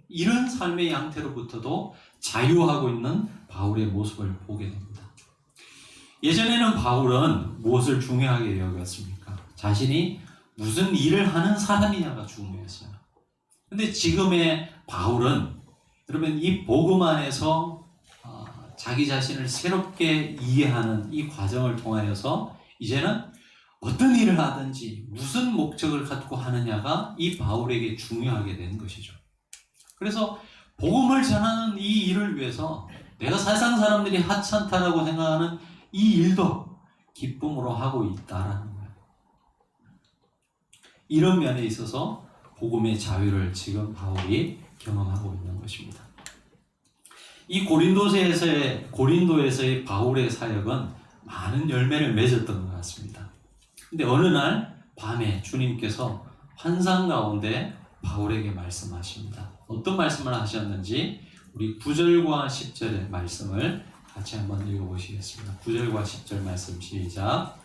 이런 삶의 양태로부터도 자유하고 있는 바울의 모습을 보게 됩니다. 예전에는 바울은 무엇을 중요하게 여겼습니까? 자신이 무슨 일을 하는 사람이냐가 중요했어요. 근데 지금의 바울은 여러분 이 복음 안에서 자기 자신을 새롭게 이해하는 이 과정을 통하여서 이제는 어떤 일을 하든지 무슨 목적을 갖고 하느냐가 이 바울에게 중요하게 된 것이죠. 그래서 복음을 전하는 이 일을 위해서 내가 세상 사람들이 하찮다라고 생각하는 이 일도 기쁨으로 하고 있다라는 거예요. 이런 면에 있어서 복음의 자유를 지금 바울이 경험하고 있는 것입니다. 이 고린도에서의 바울의 사역은 많은 열매를 맺었던 것 같습니다. 근데 어느 날 밤에 주님께서 환상 가운데 바울에게 말씀하십니다. 어떤 말씀을 하셨는지 우리 9절과 10절의 말씀을 같이 한번 읽어보시겠습니다. 9절과 10절 말씀 시작.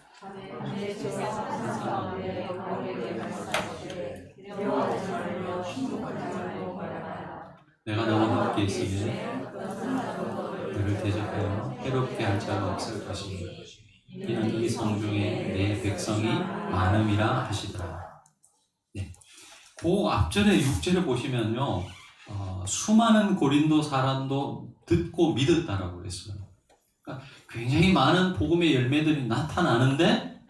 내가 너와 함께 있으면 너를 대적하여 해롭게 할 자가 없을 것이니 이는 이 성중에 내 백성이 많음이라 하시더라. 네. 그 앞절에 6절에 보시면요, 수많은 고린도 사람도 듣고 믿었다라고 했어요. 그러니까 굉장히 많은 복음의 열매들이 나타나는데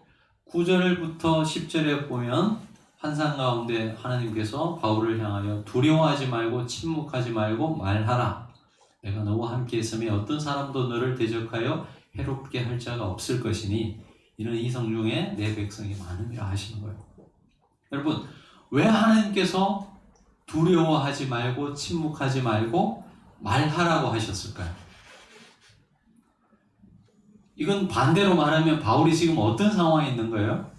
9절부터 10절에 보면 환상 가운데 하나님께서 바울을 향하여 두려워하지 말고 침묵하지 말고 말하라. 내가 너와 함께 있으면 어떤 사람도 너를 대적하여 해롭게 할 자가 없을 것이니 이는 이 성중에 내 백성이 많음이라 하시는 거예요. 여러분, 왜 하나님께서 두려워하지 말고 침묵하지 말고 말하라고 하셨을까요? 이건 반대로 말하면 바울이 지금 어떤 상황에 있는 거예요?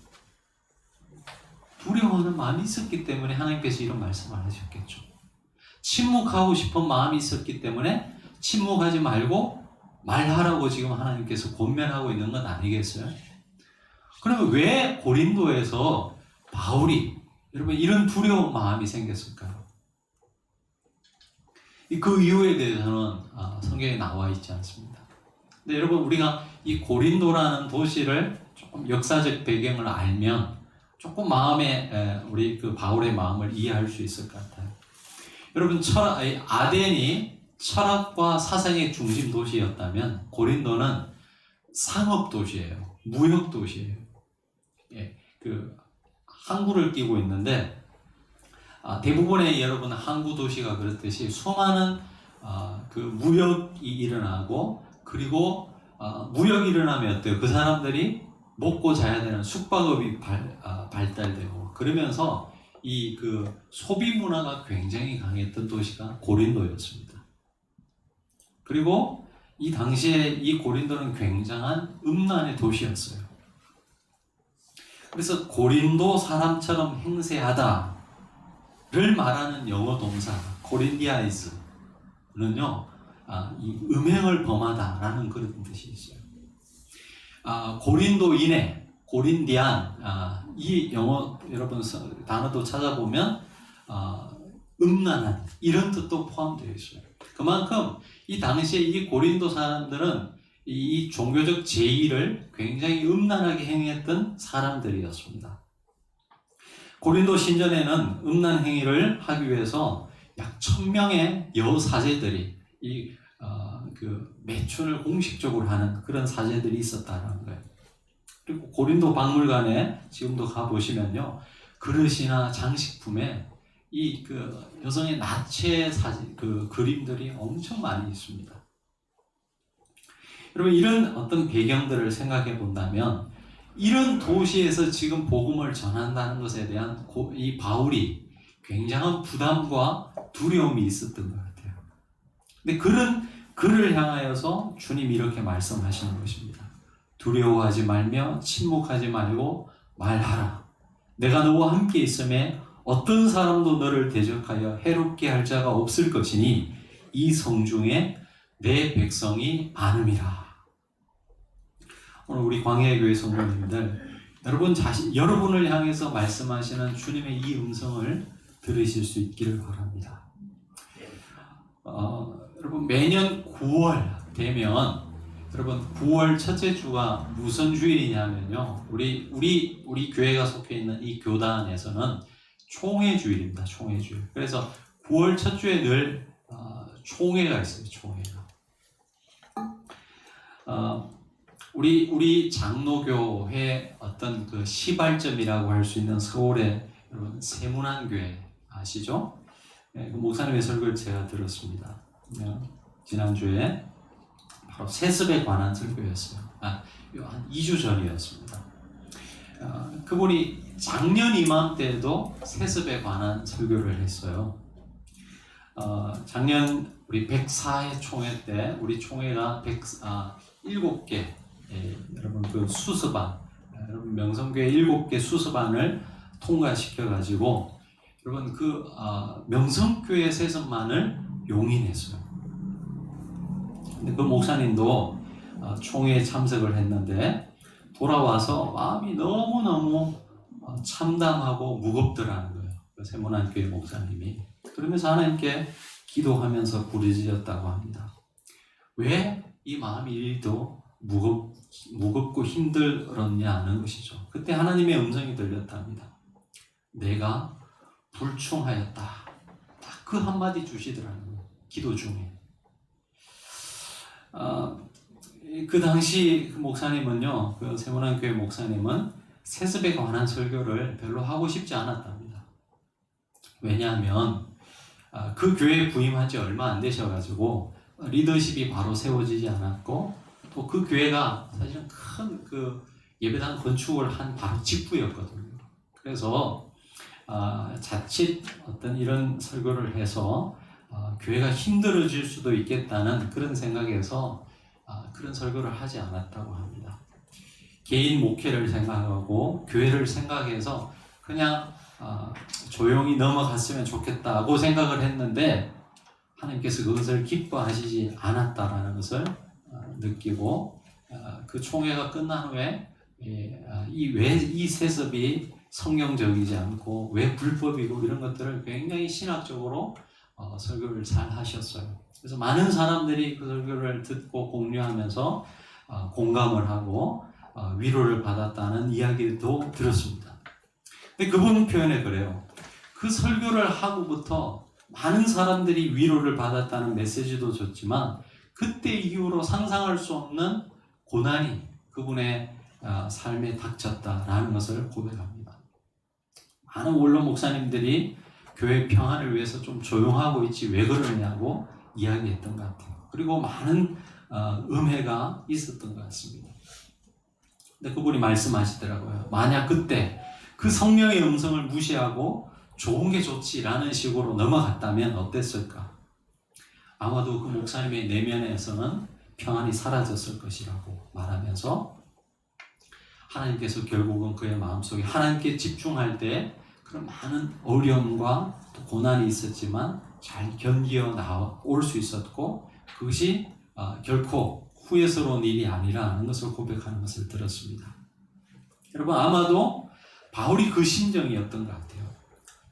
두려워하는 마음이 있었기 때문에 하나님께서 이런 말씀을 하셨겠죠. 침묵하고 싶은 마음이 있었기 때문에 침묵하지 말고 말하라고 지금 하나님께서 권면하고 있는 건 아니겠어요? 그러면 왜 고린도에서 바울이 여러분 이런 두려운 마음이 생겼을까요? 그 이유에 대해서는 성경에 나와 있지 않습니다. 근데 여러분 우리가 이 고린도라는 도시를 조금 역사적 배경을 알면 조금 마음에 우리 그 바울의 마음을 이해할 수 있을 것 같아요. 여러분 아덴이 철학과 사상의 중심 도시였다면 고린도는 상업 도시예요. 무역 도시예요. 예, 그 항구를 끼고 있는데 대부분의 여러분 항구 도시가 그렇듯이 수많은 그 무역이 일어나고 그리고 무역이 일어나면 어때요? 그 사람들이 먹고 자야 되는 숙박업이 발달되고 그러면서 이 그 소비 문화가 굉장히 강했던 도시가 고린도였습니다. 그리고 이 당시에 이 고린도는 굉장한 음란의 도시였어요. 그래서 고린도 사람처럼 행세하다를 말하는 영어 동사 코린디아이즈는요, 이 음행을 범하다라는 그런 뜻이 있어요. 고린도인의 고린디안 이 영어 여러분 단어도 찾아보면 음란한 이런 뜻도 포함되어 있어요. 그만큼 이 당시에 이 고린도 사람들은 이 종교적 제의를 굉장히 음란하게 행했던 사람들이었습니다. 고린도 신전에는 음란 행위를 하기 위해서 약 1000명의 여사제들이 그 매춘을 공식적으로 하는 그런 사제들이 있었다는 거예요. 그리고 고린도 박물관에 지금도 가 보시면요, 그릇이나 장식품에 이 그 여성의 나체 사진 그 그림들이 엄청 많이 있습니다. 여러분 이런 어떤 배경들을 생각해 본다면 이런 도시에서 지금 복음을 전한다는 것에 대한 이 바울이 굉장한 부담과 두려움이 있었던 것 같아요. 근데 그를 향하여서 주님이 이렇게 말씀하시는 것입니다. 두려워하지 말며 침묵하지 말고 말하라. 내가 너와 함께 있음에 어떤 사람도 너를 대적하여 해롭게 할 자가 없을 것이니 이 성중에 내 백성이 많음이라. 오늘 우리 광야교회 성도님들, 여러분을 향해서 말씀하시는 주님의 이 음성을 들으실 수 있기를 바랍니다. 여러분 매년 9월 되면 여러분 9월 첫째 주가 무슨 주일이냐면요, 우리 교회가 속해 있는 이 교단에서는 총회 주일입니다. 총회 주일. 그래서 9월 첫 주에 늘 총회가 있어요. 총회가. 우리 장로교회 어떤 그 시발점이라고 할 수 있는 서울의 여러분 세문안교회 아시죠? 그 목사님의 설교를 제가 들었습니다. 지난주에 바로 세습에 관한 설교였어요. 한 2주 전이었습니다. 그분이 작년 이맘때에도 세습에 관한 설교를 했어요. 작년 우리 104회 총회 때 우리 총회가 7개 여러분 그 수습안 여러분 명성교회 7개 수습안을 통과시켜 가지고 여러분 그 명성교회 세습만을 용인했어요. 근데 그 목사님도 총회에 참석을 했는데 돌아와서 마음이 너무너무 참담하고 무겁더라는 거예요. 그 세문안교회 목사님이. 그러면서 하나님께 기도하면서 부르짖었다고 합니다. 왜 이 마음이 이리도 무겁고 힘들었냐는 것이죠. 그때 하나님의 음성이 들렸답니다. 내가 불충하였다. 딱 그 한마디 주시더라는 거예요. 기도 중에. 그 당시 그 목사님은요, 그 세문안교회 목사님은 세습에 관한 설교를 별로 하고 싶지 않았답니다. 왜냐하면 그 교회에 부임한 지 얼마 안 되셔가지고 리더십이 바로 세워지지 않았고 또 그 교회가 사실은 큰 그 예배당 건축을 한 바로 직후였거든요. 그래서 자칫 어떤 이런 설교를 해서 교회가 힘들어질 수도 있겠다는 그런 생각에서 그런 설교를 하지 않았다고 합니다. 개인 목회를 생각하고 교회를 생각해서 그냥 조용히 넘어갔으면 좋겠다고 생각을 했는데 하나님께서 그것을 기뻐하시지 않았다라는 것을 느끼고 그 총회가 끝난 후에 왜 이 세습이 성경적이지 않고 왜 불법이고 이런 것들을 굉장히 신학적으로 설교를 잘 하셨어요. 그래서 많은 사람들이 그 설교를 듣고 공유하면서 공감을 하고 위로를 받았다는 이야기도 들었습니다. 근데 그분 표현에 그래요. 그 설교를 하고부터 많은 사람들이 위로를 받았다는 메시지도 줬지만 그때 이후로 상상할 수 없는 고난이 그분의 삶에 닥쳤다라는 것을 고백합니다. 많은 원로 목사님들이 교회 평안을 위해서 좀 조용하고 있지 왜 그러냐고 이야기했던 것 같아요. 그리고 많은 음해가 있었던 것 같습니다. 근데 그분이 말씀하시더라고요. 만약 그때 그 성령의 음성을 무시하고 좋은 게 좋지라는 식으로 넘어갔다면 어땠을까? 아마도 그 목사님의 내면에서는 평안이 사라졌을 것이라고 말하면서 하나님께서 결국은 그의 마음속에 하나님께 집중할 때 그런 많은 어려움과 또 고난이 있었지만 잘 견디어 나올 수 있었고 그것이 결코 후회스러운 일이 아니라는 것을 고백하는 것을 들었습니다. 여러분 아마도 바울이 그 심정이었던 것 같아요.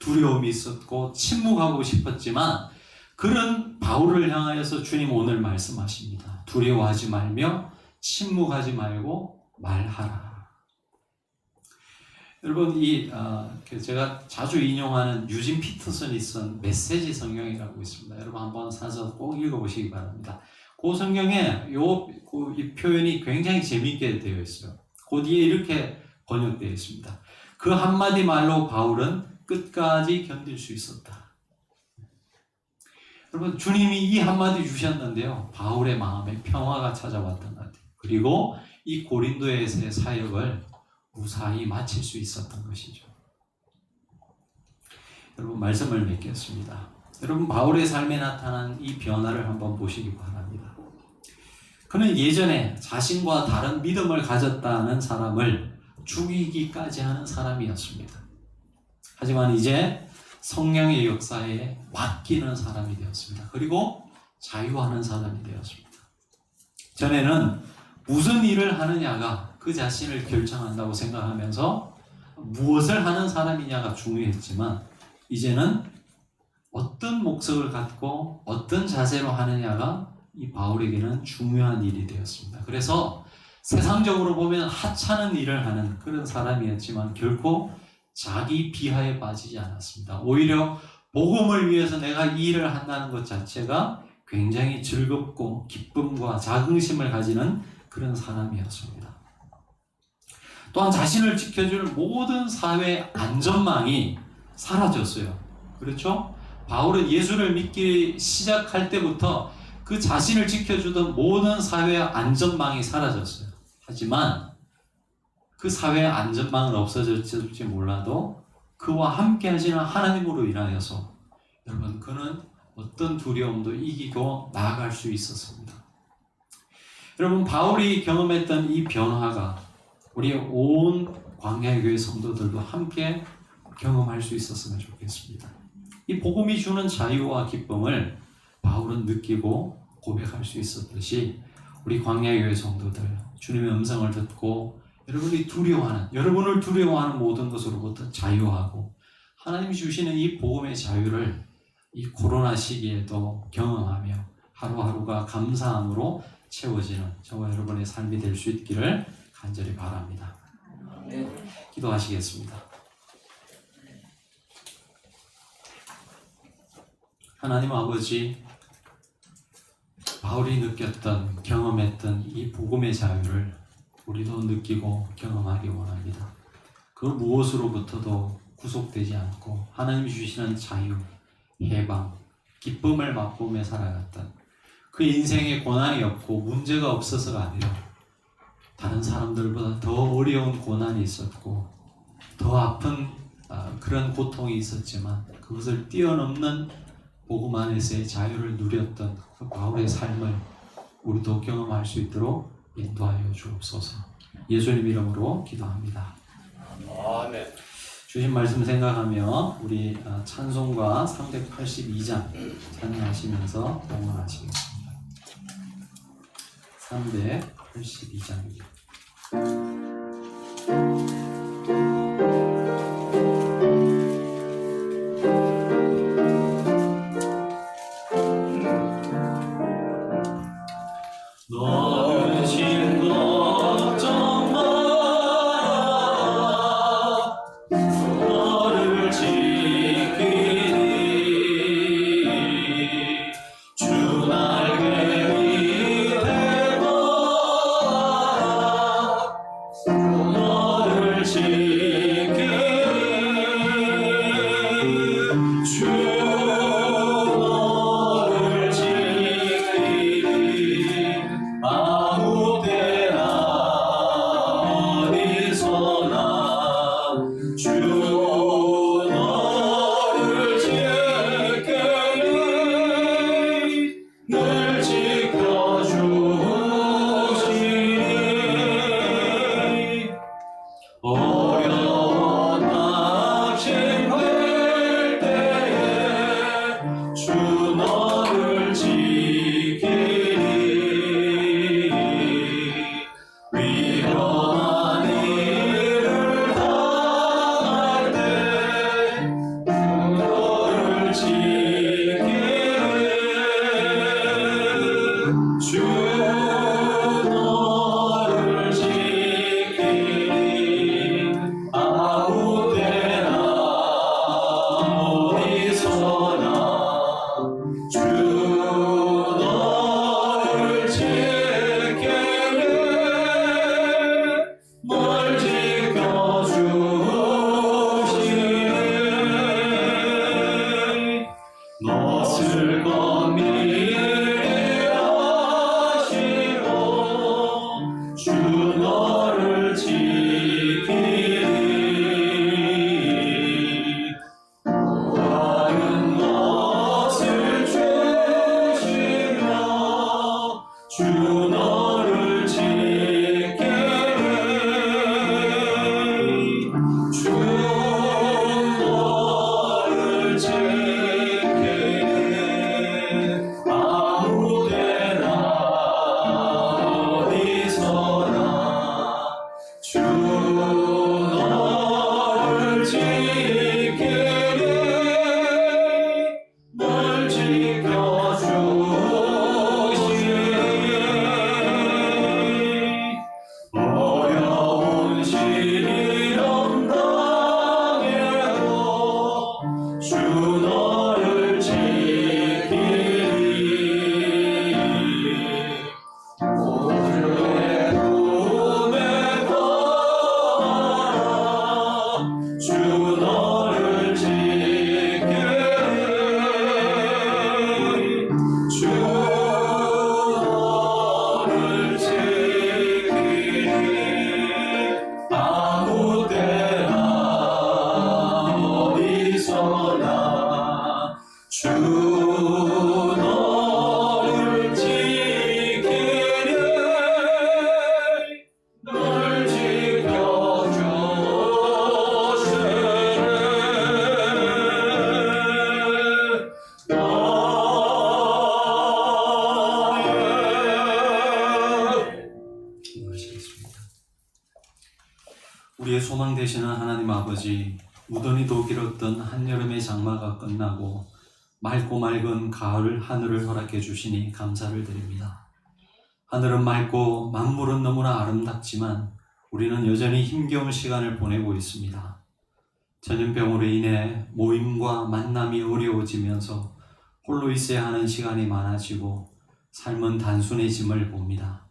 두려움이 있었고 침묵하고 싶었지만 그런 바울을 향하여서 주님 오늘 말씀하십니다. 두려워하지 말며 침묵하지 말고 말하라. 여러분 제가 자주 인용하는 유진 피터슨이 쓴 메시지 성경이라고 있습니다. 여러분 한번 사서 꼭 읽어보시기 바랍니다. 그 성경에 이 표현이 굉장히 재미있게 되어 있어요. 그 뒤에 이렇게 번역되어 있습니다. 그 한마디 말로 바울은 끝까지 견딜 수 있었다. 여러분 주님이 이 한마디 주셨는데요. 바울의 마음에 평화가 찾아왔던 것 같아요. 그리고 이 고린도에서의 사역을 무사히 마칠 수 있었던 것이죠. 여러분 말씀을 맺겠습니다. 여러분 바울의 삶에 나타난 이 변화를 한번 보시기 바랍니다. 그는 예전에 자신과 다른 믿음을 가졌다는 사람을 죽이기까지 하는 사람이었습니다. 하지만 이제 성령의 역사에 맡기는 사람이 되었습니다. 그리고 자유하는 사람이 되었습니다. 전에는 무슨 일을 하느냐가 그 자신을 결정한다고 생각하면서 무엇을 하는 사람이냐가 중요했지만 이제는 어떤 목적을 갖고 어떤 자세로 하느냐가 이 바울에게는 중요한 일이 되었습니다. 그래서 세상적으로 보면 하찮은 일을 하는 그런 사람이었지만 결코 자기 비하에 빠지지 않았습니다. 오히려 복음을 위해서 내가 이 일을 한다는 것 자체가 굉장히 즐겁고 기쁨과 자긍심을 가지는 그런 사람이었습니다. 또한 자신을 지켜줄 모든 사회 안전망이 사라졌어요. 그렇죠? 바울은 예수를 믿기 시작할 때부터 그 자신을 지켜주던 모든 사회 안전망이 사라졌어요. 하지만 그 사회 안전망은 없어졌을지 몰라도 그와 함께 하시는 하나님으로 인하여서 여러분 그는 어떤 두려움도 이기고 나아갈 수 있었습니다. 여러분 바울이 경험했던 이 변화가 우리 온 광야교회 성도들도 함께 경험할 수 있었으면 좋겠습니다. 이 복음이 주는 자유와 기쁨을 바울은 느끼고 고백할 수 있었듯이 우리 광야교회 성도들 주님의 음성을 듣고 여러분을 두려워하는 모든 것으로부터 자유하고 하나님이 주시는 이 복음의 자유를 이 코로나 시기에도 경험하며 하루하루가 감사함으로 채워지는 저와 여러분의 삶이 될 수 있기를 간절히 바랍니다. 기도하시겠습니다. 하나님 아버지, 바울이 느꼈던 경험했던 이 복음의 자유를 우리도 느끼고 경험하기 원합니다. 그 무엇으로부터도 구속되지 않고 하나님이 주시는 자유, 해방, 기쁨을 맛보며 살아갔던 그 인생에 고난이 없고 문제가 없어서가 아니라 다른 사람들보다 더 어려운 고난이 있었고 더 아픈 그런 고통이 있었지만 그것을 뛰어넘는 복음 안에서의 자유를 누렸던 그 바울의 삶을 우리도 경험할 수 있도록 인도하여 주옵소서. 예수님 이름으로 기도합니다. 아멘. 주신 말씀 생각하며 우리 찬송가 382장 찬양하시면서 동원하시겠습니다. 382장입니다. 너는 진 걱정 마라 너를 지키니 주 날개 밑에 너를 주 너를 지키리 널 기도하시겠습니다. 우리의 소망 되시는 하나님 아버지, 무더니도 길었던 한여름의 장마가 끝나고 맑고 맑은 가을 하늘을 허락해 주시니 감사를 드립니다. 하늘은 맑고 만물은 너무나 아름답지만 우리는 여전히 힘겨운 시간을 보내고 있습니다. 전염병으로 인해 모임과 만남이 어려워지면서 홀로 있어야 하는 시간이 많아지고 삶은 단순해짐을 봅니다.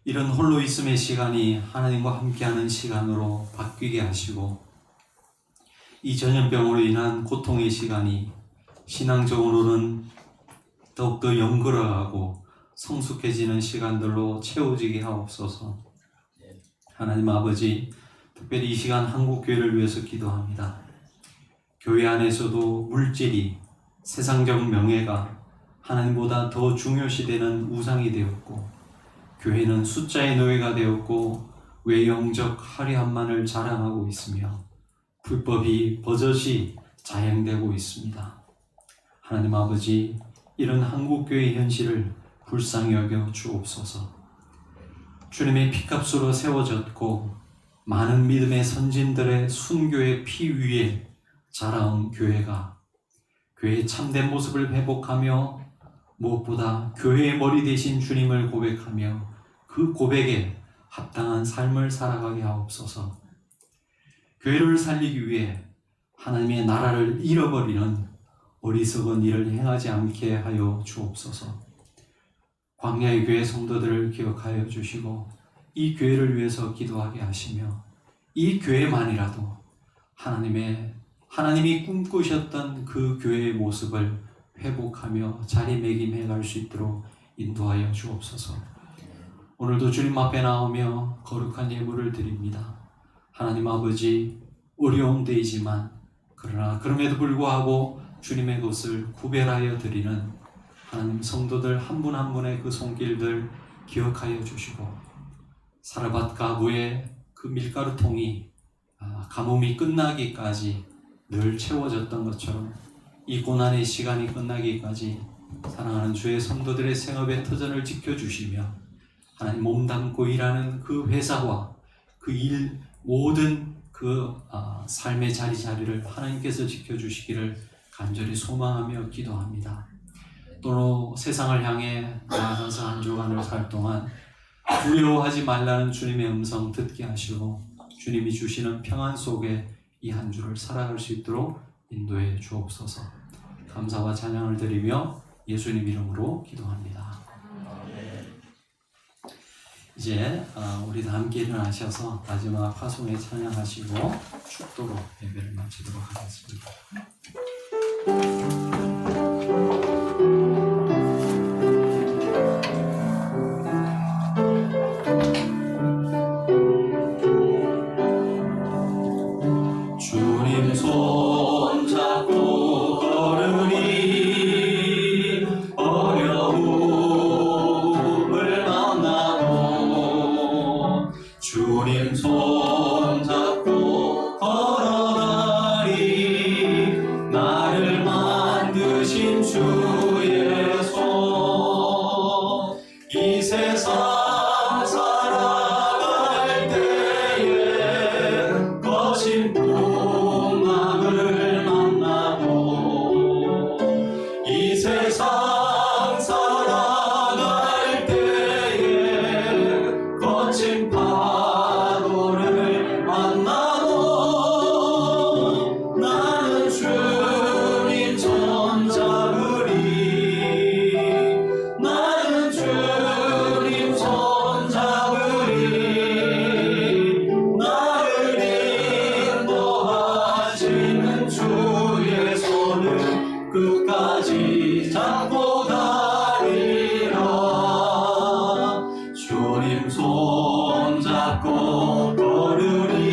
이런 홀로 있음의 시간이 하나님과 함께하는 시간으로 바뀌게 하시고, 이 전염병으로 인한 고통의 시간이 신앙적으로는 더욱더 영그러하고 성숙해지는 시간들로 채워지게 하옵소서. 하나님 아버지, 특별히 이 시간 한국교회를 위해서 기도합니다. 교회 안에서도 물질이, 세상적 명예가 하나님보다 더 중요시되는 우상이 되었고, 교회는 숫자의 노예가 되었고 외형적 화려함만을 자랑하고 있으며 불법이 버젓이 자행되고 있습니다. 하나님 아버지, 이런 한국교회의 현실을 불쌍히 여겨 주옵소서. 주님의 피값으로 세워졌고 많은 믿음의 선진들의 순교의 피 위에 자라온 교회가 교회의 참된 모습을 회복하며 무엇보다 교회의 머리 되신 주님을 고백하며 그 고백에 합당한 삶을 살아가게 하옵소서. 교회를 살리기 위해 하나님의 나라를 잃어버리는 어리석은 일을 행하지 않게 하여 주옵소서. 광야의 교회 성도들을 기억하여 주시고 이 교회를 위해서 기도하게 하시며 이 교회만이라도 하나님이 꿈꾸셨던 그 교회의 모습을 회복하며 자리매김해 갈 수 있도록 인도하여 주옵소서. 오늘도 주님 앞에 나오며 거룩한 예물을 드립니다. 하나님 아버지, 어려운 때이지만 그러나 그럼에도 불구하고 주님의 것을 구별하여 드리는 하나님 성도들 한 분 한 분의 그 손길들 기억하여 주시고, 사르밧 가구의 그 밀가루통이 가뭄이 끝나기까지 늘 채워졌던 것처럼 이 고난의 시간이 끝나기까지 사랑하는 주의 성도들의 생업의 터전을 지켜주시며 하나님 몸담고 일하는 그 회사와 그 일 모든 그 삶의 자리를 하나님께서 지켜주시기를 간절히 소망하며 기도합니다. 또 세상을 향해 나아가서 한 주간을 살 동안 두려워하지 말라는 주님의 음성 듣게 하시고 주님이 주시는 평안 속에 이 한 주를 살아갈 수 있도록 인도해 주옵소서. 감사와 찬양을 드리며 예수님 이름으로 기도합니다. 이제 우리 다 함께 일어나셔서 마지막 화송에 찬양하시고 축도로 예배를 마치도록 하겠습니다. 주님 손잡고 걸으니 어려움을 만나도 주님 손잡고 걸어가리 나를 만드신 주의 손 이 세상 살아갈 때에 거친 풍랑을 만나고 이 세상 살아갈 때에 거친 파도를 만나도 나는 주님 손 잡으리 나는 주님 손 잡으리 나를 인도하시는 주의 손을 끝까지 잡고 가리라 주님 손 잡고 걸으리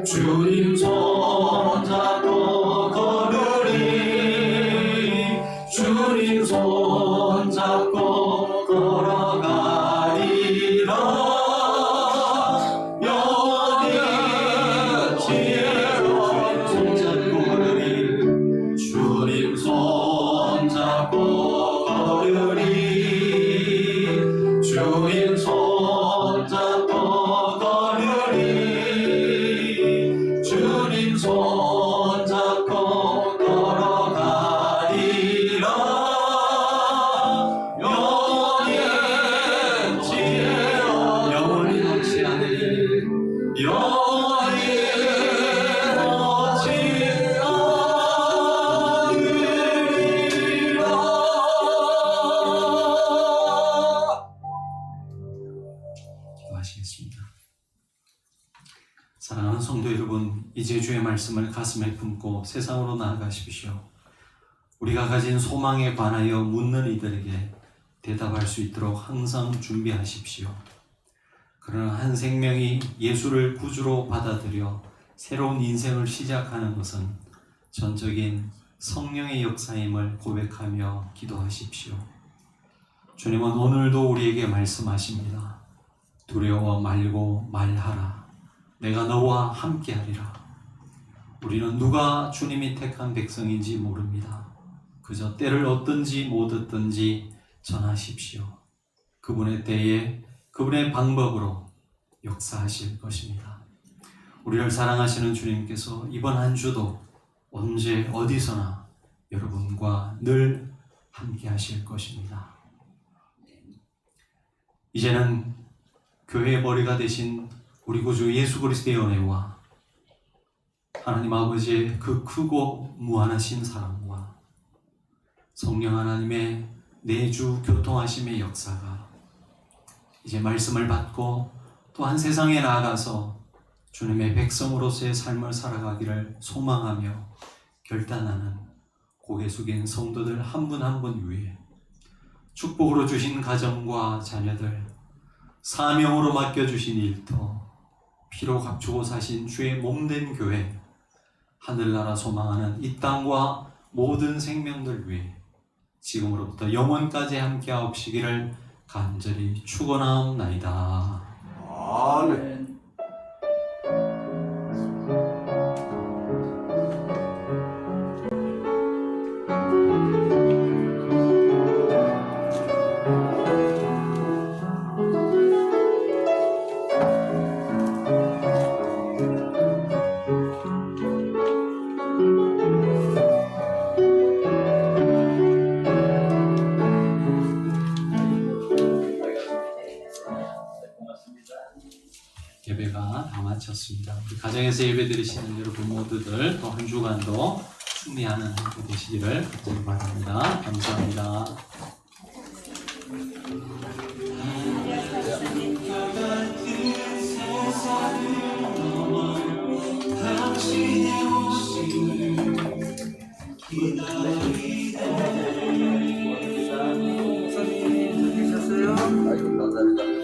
주님 손 잡고 걸으리 성도 여러분, 이제 주의 말씀을 가슴에 품고 세상으로 나아가십시오. 우리가 가진 소망에 관하여 묻는 이들에게 대답할 수 있도록 항상 준비하십시오. 그러나 한 생명이 예수를 구주로 받아들여 새로운 인생을 시작하는 것은 전적인 성령의 역사임을 고백하며 기도하십시오. 주님은 오늘도 우리에게 말씀하십니다. 두려워 말고 말하라. 내가 너와 함께하리라. 우리는 누가 주님이 택한 백성인지 모릅니다. 그저 때를 얻든지 못 얻든지 전하십시오. 그분의 때에 그분의 방법으로 역사하실 것입니다. 우리를 사랑하시는 주님께서 이번 한 주도 언제 어디서나 여러분과 늘 함께 하실 것입니다. 이제는 교회의 머리가 되신 우리 구주 예수 그리스도의 은혜와 하나님 아버지의 그 크고 무한하신 사랑과 성령 하나님의 내주 교통하심의 역사가 이제 말씀을 받고 또한 세상에 나아가서 주님의 백성으로서의 삶을 살아가기를 소망하며 결단하는 고개 숙인 성도들 한 분 한 분 위에 축복으로 주신 가정과 자녀들, 사명으로 맡겨주신 일터, 피로 값주고 사신 주의 몸된 교회, 하늘나라 소망하는 이 땅과 모든 생명들 위해 지금으로부터 영원까지 함께하옵시기를 간절히 축원하옵나이다. 아멘. 예배가 다 마쳤습니다. 우리 가정에서 예배 드리시는 여러분 모두들 또 한 주간도 승리하는 한 주 되시기를 간절히 바랍니다. 감사합니다. 아이고, 감사합니다.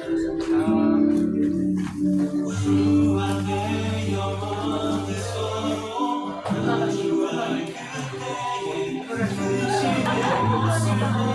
아,